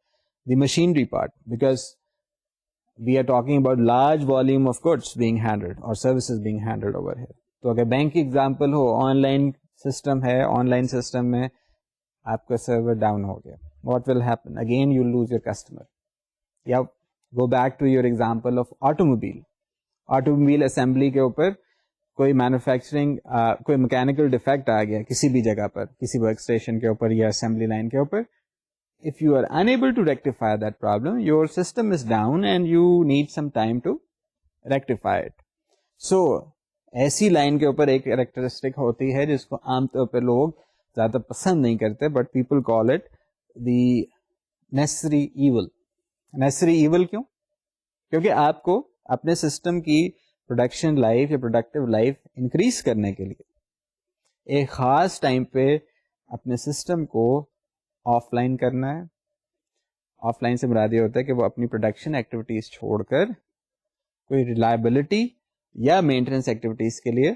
the machinery part, because we are talking about large volume of goods being handled اور services being handled over here. تو اگر بینک کی ایگزامپل ہو، آن لائن سسٹم ہے، آن لائن سسٹم میں آپ کا سرور ڈاؤن ہو گیا، what will happen? Again you lose your customer. یا go back to your example of automobile assembly کے اوپر کوئی مینوفیکچرنگ کوئی میکینیکل ڈیفیکٹ آ گیا کسی بھی جگہ پر، کسی ورک اسٹیشن کے اوپر یا اسمبلی لائن کے اوپر. if you are unable to rectify that problem, your system is down and you need some time to rectify it. so ایسی لائن کے اوپر ایک کریکٹرسٹک ہوتی ہے جس کو عام طور پہ لوگ زیادہ پسند نہیں کرتے، but people call it the necessary evil. Necessary evil کیوں؟ کیونکہ آپ کو اپنے سسٹم کی پروڈکشن لائف یا پروڈکٹیو لائف انکریز کرنے کے لیے ایک خاص ٹائم پہ اپنے سسٹم کو آف لائن کرنا ہے. آف لائن سے مراد یہ ہوتا ہے کہ وہ اپنی پروڈکشن ایکٹیویٹیز چھوڑ کر کوئی ریلائبلٹی یا مینٹیننس ایکٹیویٹیز کے لیے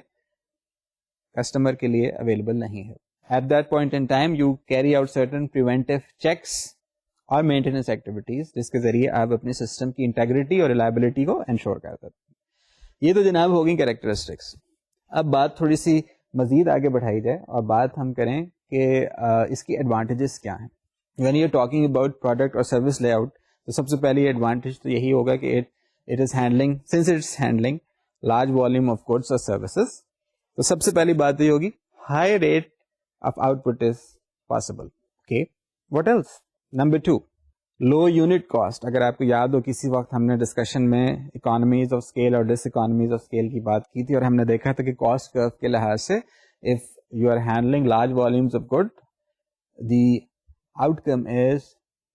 کسٹمر کے لیے اویلیبل نہیں ہے. At that point in time, you carry out certain preventive checks اور maintenance activities جس کے ذریعے آپ اپنے سسٹم کی انٹیگریٹی اور ریلائبلٹی کو انشور کرتے ہیں. یہ تو جناب ہوگی کریکٹرسٹکس. اب بات تھوڑی سی مزید آگے بڑھائی جائے اور بات ہم کریں کہ اس کی ایڈوانٹیجز کیا ہیں. When you're talking about product اور service layout تو سب سے پہلی ایڈوانٹیج تو یہی ہوگا کہ it is handling, since it's handling large volume of goods or services, تو سب سے پہلی بات یہ ہوگی high rate of output is possible. Okay, what else? Number 2, low unit cost. اگر آپ کو یاد ہو کسی وقت ہم نے ڈسکشن میں اکانومیز آف اسکیل اور ڈس اکانومیز آف اسکیل کی بات کی تھی اور ہم نے دیکھا تھا کہ کاسٹ کرو کے لحاظ سے if you are handling large volumes of good, the outcome is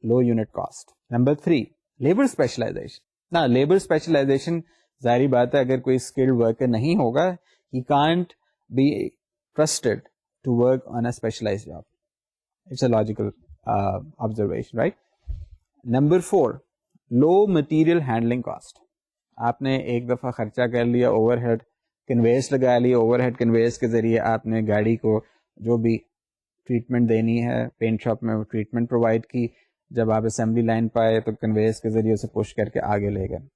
low unit cost. Number 3, labor specialization. Now labor specialization ظاہری بات ہے اگر کوئی skilled worker نہیں ہوگا he can't be trusted to work on a specialized job. It's a logical observation, right? Number 4, low material handling cost. آپ نے ایک دفعہ خرچہ کر لیا، اوور ہیڈ کنویس لگا لی، اوور ہیڈ کنویس کے ذریعے آپ نے گاڑی کو جو بھی ٹریٹمنٹ دینی ہے پینٹ شاپ میں وہ ٹریٹمنٹ پرووائڈ کی، جب آپ اسمبلی لائن پہ آئے تو کنویس کے ذریعے اسے پش کر کے آگے لے گئے.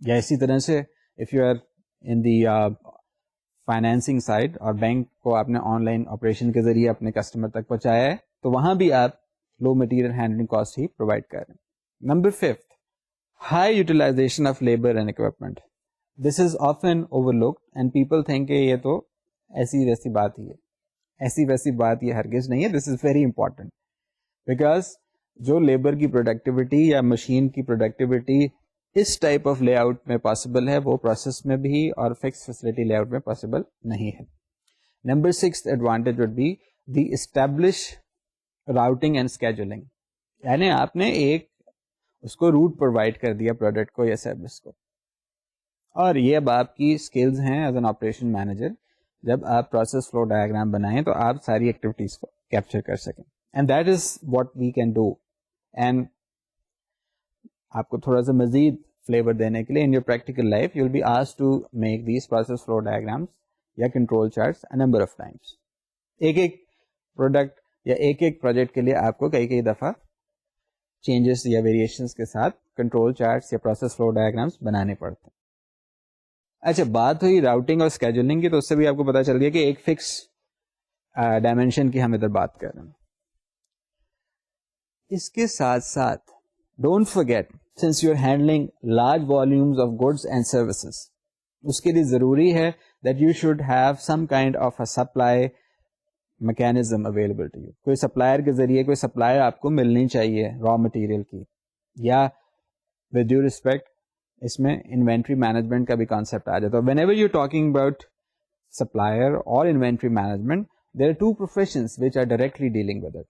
یا اسی طرح سے if you are in the financing side اور بینک کو آپ نے آن لائن آپریشن کے ذریعے اپنے کسٹمر تک پہنچایا ہے, تو وہاں بھی آپ لو مٹیریل ہینڈلنگ کاسٹ ہی پرووائڈ کر رہے ہیں. Number 5, high utilization of labour and equipment. This is often overlooked and people think کہ یہ تو ایسی ویسی بات ہی ہے. ایسی ویسی بات یہ ہرگز نہیں ہے. This is very important because جو لیبر کی پروڈکٹیوٹی یا مشین کی پروڈکٹیوٹی اس ٹائپ آف لے آؤٹ میں پاسبل ہے, وہ پروسیس میں بھی اور فکس فیسلٹی لے آؤٹ میں پاسبل نہیں ہے. Number 6 advantage would be the establish routing and scheduling. یعنی آپ نے ایک اس کو روٹ پرووائڈ کر دیا پروڈکٹ کو یا سروس کو, اور یہ اب آپ کی اسکلز ہیں ایز این آپریشن مینیجر. جب آپ پروسیس فلو ڈائیگرام بنائیں تو آپ ساری ایکٹیویٹیز کو کیپچر کر سکیں, and that is what we can do. And آپ کو تھوڑا سا مزید فلیور دینے کے لیے in your practical life you will be asked to make these process flow diagrams یا control charts a number of times. ایک ایک پروڈکٹ یا ایک ایک پروجیکٹ کے لیے آپ کو کئی دفعہ چینجز یا ویریشنس کے ساتھ کنٹرول چارٹس یا پروسیس فلو ڈائیگرامس بنانے پڑتے ہیں. اچھا, بات ہوئی راؤٹنگ اور اسکیجولنگ کی, تو اس سے بھی آپ کو پتا چل گیا کہ ایک فکس ڈائمینشن کی ہم ادھر بات کر رہے ہیں. اس کے ساتھ ساتھ don't forget since you're handling large volumes of goods and services, اس کے لیے ضروری ہے that you should have some kind of a supply mechanism available to you. کوئی سپلائر کے ذریعے کوئی سپلائر آپ کو ملنی چاہیے را مٹیریل کی, یا with due respect اس میں انوینٹری مینجمنٹ کا بھی کانسیپٹ آ جاتا ہے. whenever you're talking about supplier or inventory management, there are two professions which are directly dealing with it.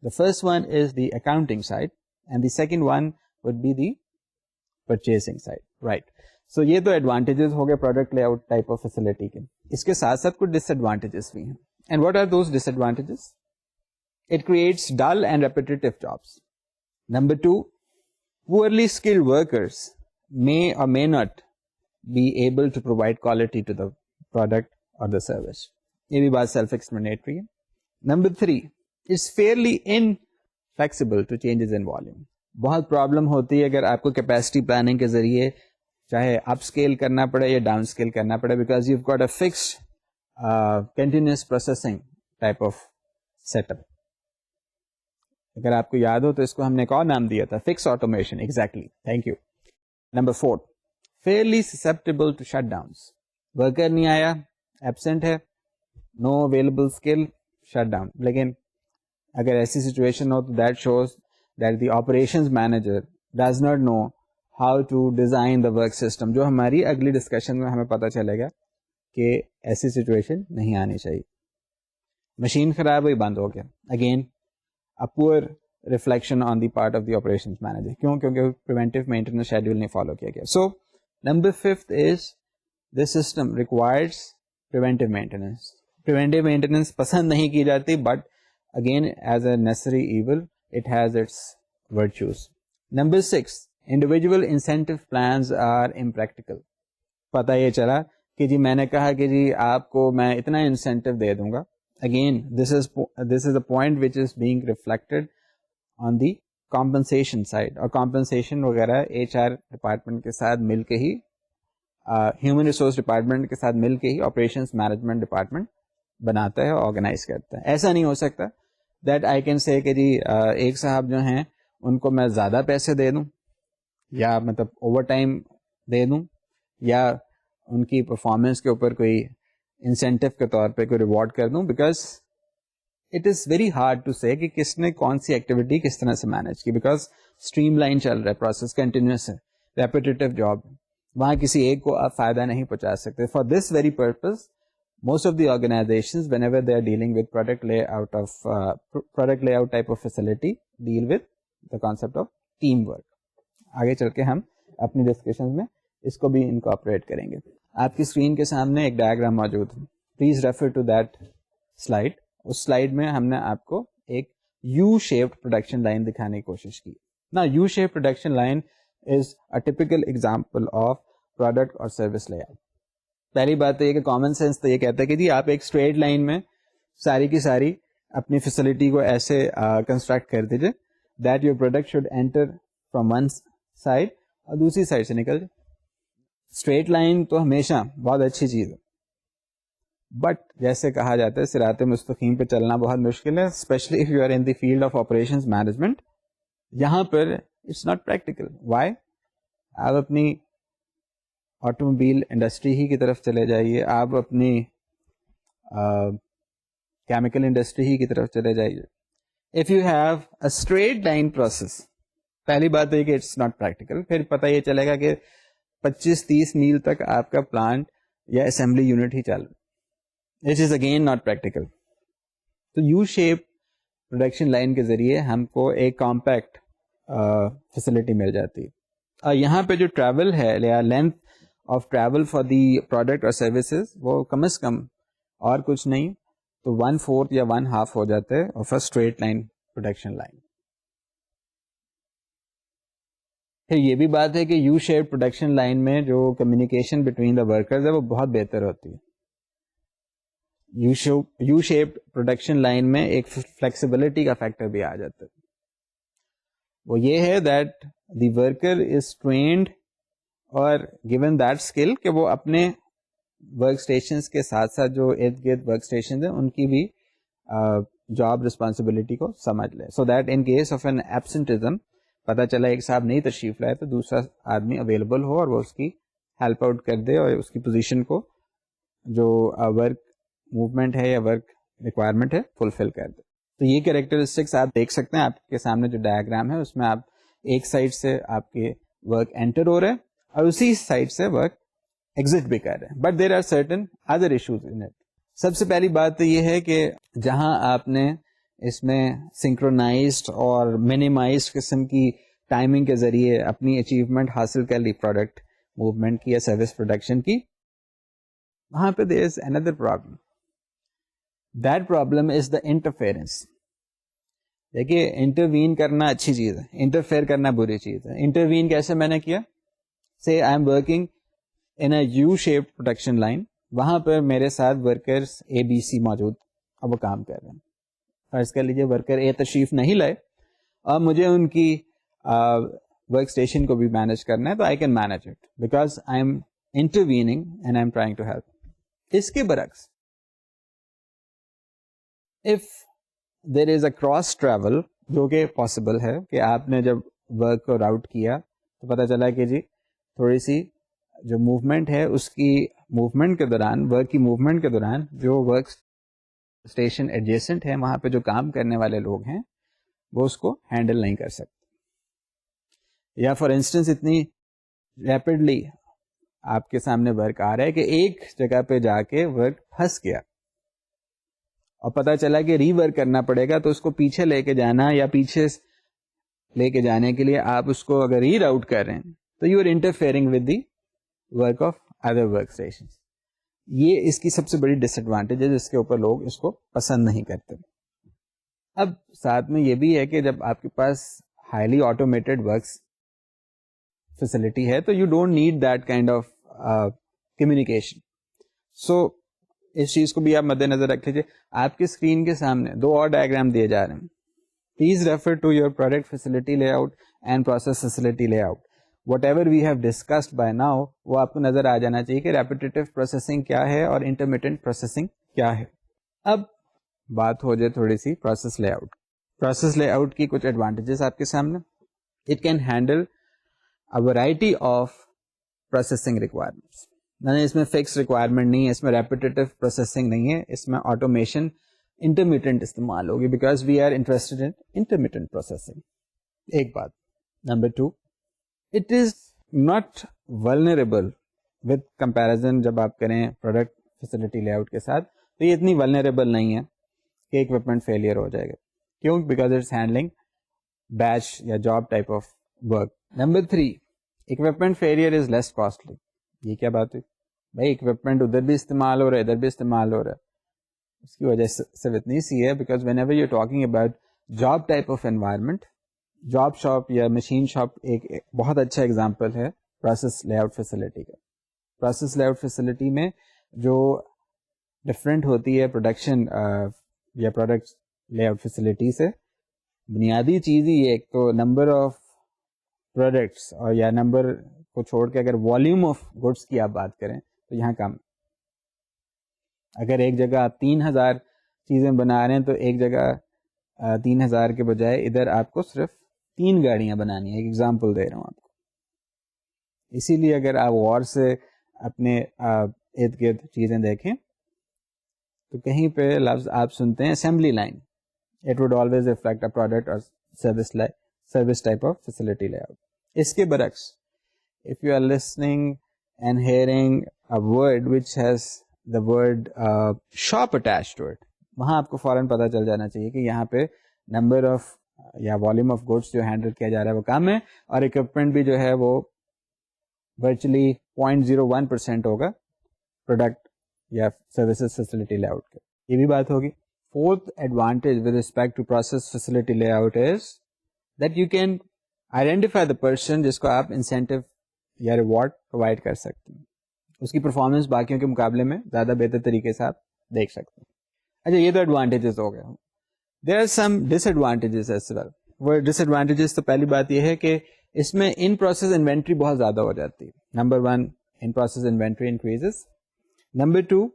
The first one is the accounting side and the second one would be the purchasing side, right? So یہ تو advantages ہو گئے product lay out type of facility کے. اس کے ساتھ ساتھ کچھ ڈس advantages بھی ہیں. And what are those disadvantages? It creates dull and repetitive jobs. Number 2, poorly skilled workers may or may not be able to provide quality to the product or the service. یہ بھی بات self explanatory ہے. Number 3, it's fairly inflexible to changes in volume. بہت problem ہوتی ہے اگر آپ کو کیپیسٹی پلاننگ کے ذریعے چاہے اپ اسکیل کرنا پڑے یا ڈاؤن اسکیل کرنا پڑے, because you got a fixed continuous processing type of set up. اگر آپ کو یاد ہو تو اس کو ہم نے ایک اور نام دیا تھا, fix automation. Exactly, thank you. Number 4, fairly susceptible to shut downs. Worker نہیں آیا, ایبسینٹ ہے, no available skill, shut down. لیکن اگر ایسی سچویشن ہو تو that shows that the operations manager does not know how to design the work system. جو ہماری اگلی ڈسکشن میں ہمیں پتہ چلے گا کہ ایسی سچویشن نہیں آنی چاہیے. مشین خراب ہوئی, بند ہو گیا. Again a poor reflection on the part of the operations manager. کیوں؟ کیونکہ preventive maintenance schedule نہیں فالو کیا گیا. So number 5 is this system requires preventive maintenance. Preventive maintenance پسند نہیں کی جاتی, but again as a necessary evil it has its virtues. Number 6, individual incentive plans are impractical. پتہ یہ چلا کہ جی میں نے کہا کہ جی آپ کو میں اتنا انسینٹو دے دوں گا. Again this is a point which is being reflected on the compensation side. اور compensation وغیرہ HR ڈپارٹمنٹ کے ساتھ مل کے ہی, ہیومن ریسورس ڈپارٹمنٹ کے ساتھ مل کے ہی آپریشنس مینجمنٹ ڈپارٹمنٹ بناتا ہے, آرگنائز کرتا ہے. ایسا نہیں ہو سکتا دیٹ آئی کین سے کہ جی ایک صاحب جو ہیں ان کو میں زیادہ پیسے دے دوں, یا مطلب اوور ٹائم دے دوں, یا ان کی پرفارمنس کے اوپر کوئی انسینٹیو کے طور پہ کوئی ریوارڈ کر دوں, because it is very hard to say کہ کس نے کون سی ایکٹیویٹی کس طرح سے مینیج کی, بیکاز اسٹریم لائن چل رہا ہے, پروسیس کنٹینیوس ہے, ریپیٹیٹیو جاب, وہاں کسی ایک کو آپ فائدہ نہیں پہنچا سکتے. For this very purpose most of the organizations whenever they are dealing with product layout type of facility deal with the concept of teamwork. آگے چل کے ہم اپنی ڈسکشن میں اس کو بھی انکارپوریٹ کریں گے. آپ کی اسکرین کے سامنے ایک ڈائیگرام موجود ہے, please refer to that slide. اس سلائڈ میں ہم نے آپ کو ایک یو شیپڈ پروڈکشن لائن دکھانے کی کوشش کی. نا you shape production line is a typical example of product اور سروس لے آؤٹ. پہلی بات تو یہ کہ کامن سینس تو یہ کہتا ہے کہ جی آپ ایک اسٹریٹ لائن میں ساری کی ساری اپنی فیسلٹی کو ایسے کنسٹرکٹ کر دیجیے that your product should enter from one side اور دوسری سائڈ سے نکل جائے. اسٹریٹ لائن تو ہمیشہ بہت اچھی چیز ہے، بٹ جیسے کہا جاتا ہے صراط مستقیم پہ چلنا بہت مشکل ہے، especially if you are in the field of operations management. یہاں پر اٹس ناٹ پریکٹیکل. وائی؟ آپ اپنی آٹو موبائل انڈسٹری ہی کی طرف چلے جائیے، آپ اپنی کیمیکل انڈسٹری ہی کی طرف چلے جائیے. If you have a straight line process, پہلی بات ہے کہ اٹس ناٹ پریکٹیکل. پھر پتہ یہ چلے گا کہ 25-30 میل تک آپ کا پلانٹ یا اسمبلی یونٹ ہی چل رہا ہے. It is again not practical. تو یو شیپ پروڈکشن لائن کے ذریعے ہم کو ایک کمپیکٹ فیسلٹی مل جاتی ہے. یہاں پہ جو ٹریول ہے یا length of travel for the product اور سروسز وہ کم از کم اور کچھ نہیں تو 1/4 یا 1/2 ہو جاتا ہے of a straight line production line. پھر یہ بھی بات ہے کہ یو شیپ پروڈکشن لائن میں جو کمیونیکیشن بٹوین دا ورکرز ہے وہ بہت بہتر ہوتی ہے. یو شیپ پروڈکشن لائن میں ایک فلیکسیبلٹی کا فیکٹر بھی آ جاتا ہے. وہ یہ ہے that the worker is trained اور گیون دیٹ اسکل کہ وہ اپنے ورک اسٹیشنس کے ساتھ ساتھ جو ارد گرد ورک اسٹیشن ہیں ان کی بھی جاب رسپانسبلٹی کو سمجھ لے، so that in case of an absenteeism پتہ چلا ایک صاحب نہیں تشریف لائے تو دوسرا آدمی اویلیبل ہو اور وہ اس کی ہیلپ آؤٹ کر دے اور اس کی پوزیشن کو جو ورک موومنٹ ہے یا ورک ریکوائرمنٹ ہے فلفل کر دے. تو یہ کیریکٹرسٹکس آپ دیکھ سکتے ہیں آپ کے سامنے جو ڈائیگرام ہے اس میں آپ ایک سائڈ سے آپ کے ورک انٹر ہو رہے ہیں اور اسی سائڈ سے ورک ایگزٹ بھی کر رہے ہیں. But there are certain other issues in it. سب سے پہلی بات تو یہ ہے کہ جہاں آپ نے اس میں سنکرونائزڈ اور مینیمائزڈ قسم کی ٹائمنگ کے ذریعے اپنی اچیومنٹ حاصل کر لی پروڈکٹ موومنٹ کی یا سروس پروڈکشن کی، وہاں پہ there is another problem. That problem is the interference. دیکھیے انٹروین کرنا اچھی چیز ہے، انٹرفیئر کرنا بری چیز ہے. انٹروین کیسے میں نے کیا؟ say I am working in a U-shaped production line. وہاں پر میرے ساتھ ورکرز ABC موجود، اب وہ کام کر رہے ہیں. فرض کر لیجیے ورکر اے تشریف نہیں لائے اور مجھے ان کی ورک اسٹیشن کو بھی مینج کرنا ہے تو I can manage it because I am intervening and I am trying to help. اس کے برعکس if there is a cross travel جو کہ possible ہے کہ آپ نے جب ورک کو راؤٹ کیا تو پتہ چلا کہ جی تھوڑی سی جو موومنٹ ہے اس کی موومنٹ کے دوران، ورک کی موومنٹ کے دوران جو ورک اسٹیشن ایڈجیسنٹ ہے وہاں پہ جو کام کرنے والے لوگ ہیں وہ اس کو ہینڈل نہیں کر سکتے. یا فار انسٹنس اتنی ریپڈلی آپ کے سامنے ورک آ رہا ہے کہ ایک جگہ پہ جا کے ورک پھنس گیا اور پتا چلا کہ ری ورک کرنا پڑے گا تو اس کو پیچھے لے کے جانا یا پیچھے لے کے جانے کے لیے آپ اس کو اگر ری راؤٹ کر رہے ہیں تو you are interfering with the work of other work station. یہ اس کی سب سے بڑی ڈس ایڈوانٹیج ہے جس کے اوپر لوگ اس کو پسند نہیں کرتے. اب ساتھ میں یہ بھی ہے کہ جب آپ کے پاس ہائیلی آٹومیٹڈ ورکس فیسلٹی ہے تو you don't need that kind of communication. So اس چیز کو بھی آپ مد نظر رکھ لیجیے. آپ کی اسکرین کے سامنے 2 اور ڈائیگرام دیے جا رہے ہیں. Please refer to your product facility layout and process facility layout. Whatever we have discussed by now وہ آپ کو نظر آ جانا چاہیے کہ ریپیٹیٹو پروسیسنگ کیا ہے اور انٹرمیٹنٹ پروسیسنگ کیا ہے. اب بات ہو جائے تھوڑی سی process layout. Process layout کی کچھ ایڈوانٹیجز آپ کے سامنے. It can handle a variety of processing requirements. اس میں فکس ریکوائرمنٹ نہیں ہے، اس میں ریپیٹیٹو پروسیسنگ نہیں ہے، اس میں آٹومیشن انٹرمیٹنٹ استعمال ہوگی because we are interested in intermittent processing. ایک بات. Number 2، it is not vulnerable with comparison. جب آپ کریں پروڈکٹ فیسلٹی لے آؤٹ کے ساتھ تو یہ اتنی ولنریبل نہیں ہے کہ اکوپمنٹ فیلئر ہو جائے گا. کیوں؟ بیکاز اٹس ہینڈلنگ بیچ یا job type of work. Number 3، equipment failure is less costly. یہ کیا بات ہے بھائی؟ اکوپمنٹ ادھر بھی استعمال ہو رہا ہے ادھر بھی استعمال ہو رہا ہے. اس کی وجہ سے اتنی سی ہے because when ever you talking about job type of environment, job shop یا مشین شاپ ایک بہت اچھا ایگزامپل ہے پروسیس لے آؤٹ فیسلٹی کا. پروسیس لے آؤٹ فیسلٹی میں جو ڈفرینٹ ہوتی ہے پروڈکشن یا پروڈکٹ لے آؤٹ فیسلٹی سے، بنیادی چیز ہی ایک تو نمبر آف پروڈکٹس اور یا نمبر کو چھوڑ کے اگر والیوم آف گڈس کی آپ بات کریں تو یہاں کم. اگر ایک جگہ آپ 3000 چیزیں بنا رہے ہیں تو ایک جگہ 3000 کے بجائے ادھر آپ کو صرف 3 گاڑیاں بنانی ہے. ایک ایگزامپل دے رہا ہوں آپ کو. اسی لیے اگر آپ غور سے اپنے ارد گرد چیزیں دیکھیں تو کہیں پہ لفظ آپ سنتے ہیں assembly line. It would always reflect a product اور service type of facility layout. اس کے برعکس if you are listening and hearing a word which has the word shop attached to it, وہاں آپ کو فوراً پتہ چل جانا چاہیے کہ یہاں پہ نمبر آف یا والیوم آف گڈس جو ہینڈل کیا جا رہا ہے وہ کم ہے, اور اکوپمنٹ بھی جو ہے وہ ورچولی 0.01% ہوگا پروڈکٹ یا سروسز فیسلٹی لے آؤٹ کے. یہ بھی بات ہوگی. Fourth advantage with respect to process facility layout is that you can identify the person جس کو آپ انسینٹیو یا ریوارڈ پرووائڈ کر سکتے ہیں. اس کی پرفارمنس باقیوں کے مقابلے میں زیادہ بہتر طریقے سے آپ دیکھ سکتے ہیں. اچھا, یہ تو ایڈوانٹیجز ہو گئے. There are some disadvantages as well. وہ ڈس ایڈوانٹیجز تو پہلی بات یہ ہے کہ اس میں ان پروسیس انوینٹری بہت زیادہ ہو جاتی ہے. Number 1, in process inventory increases. Number 2,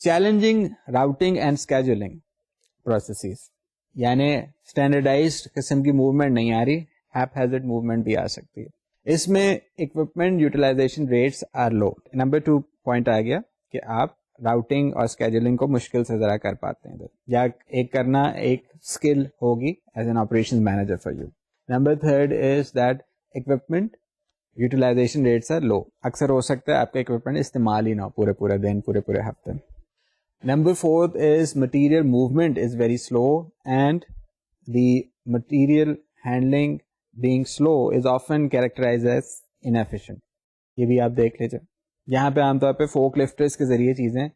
challenging routing and scheduling processes, یعنی اسٹینڈرڈائزڈ قسم کی موومنٹ نہیں آ رہی, ہیپ ہیزڈ موومنٹ بھی آ سکتی ہے. اس میں equipment utilization rates are low. Number 2 point آ گیا کہ آپ راؤٹنگ اور اسکیجولنگ کو مشکل سے ذرا کر پاتے ہیں, یا ایک کرنا ایک اسکل ہوگی as an operation manager for you. Number 3 is that equipment utilization rates are low. اکثر ہو سکتا ہے آپ کا اکوپمنٹ استعمال ہی نہ ہو پورے دن, پورے ہفتے. Number 4 is material movement is very slow, and the material handling being slow is often characterized as inefficient. یہ بھی آپ دیکھ لیجیے. یہاں پہ عام طور پہ فوک لفٹرز کے ذریعے چیزیں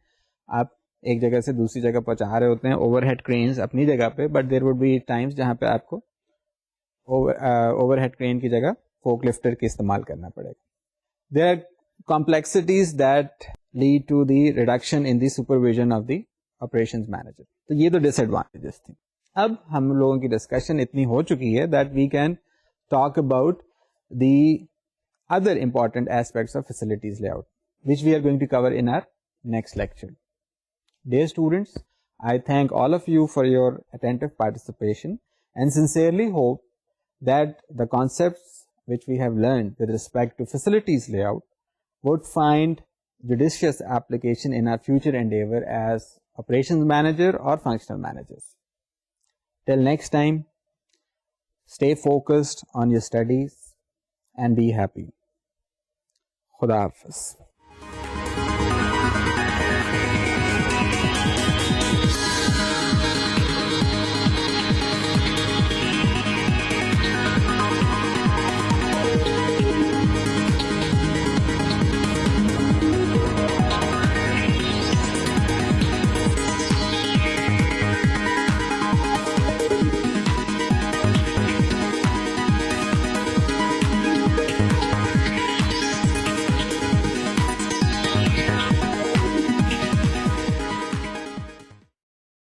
آپ ایک جگہ سے دوسری جگہ پہنچا رہے ہوتے ہیں, اوور ہیڈ کرینز اپنی جگہ پہ, but there would be times جہاں پہ آپ کو اوور ہیڈ کرین کی جگہ فوک لفٹر کی استعمال کرنا پڑے گا. There are complexities that lead to the reduction in the supervision of the operations manager. تو یہ تو ڈس ایڈوانٹیجز تھیں. اب ہم لوگوں کی ڈسکشن اتنی ہو چکی ہے that we can talk about the other important aspects of facilities layout, which we are going to cover in our next lecture. Dear students, I thank all of you for your attentive participation and sincerely hope that the concepts which we have learned with respect to facilities layout would find judicious application in our future endeavor as operations manager or functional managers. Till next time, stay focused on your studies and be happy. Khuda Hafiz.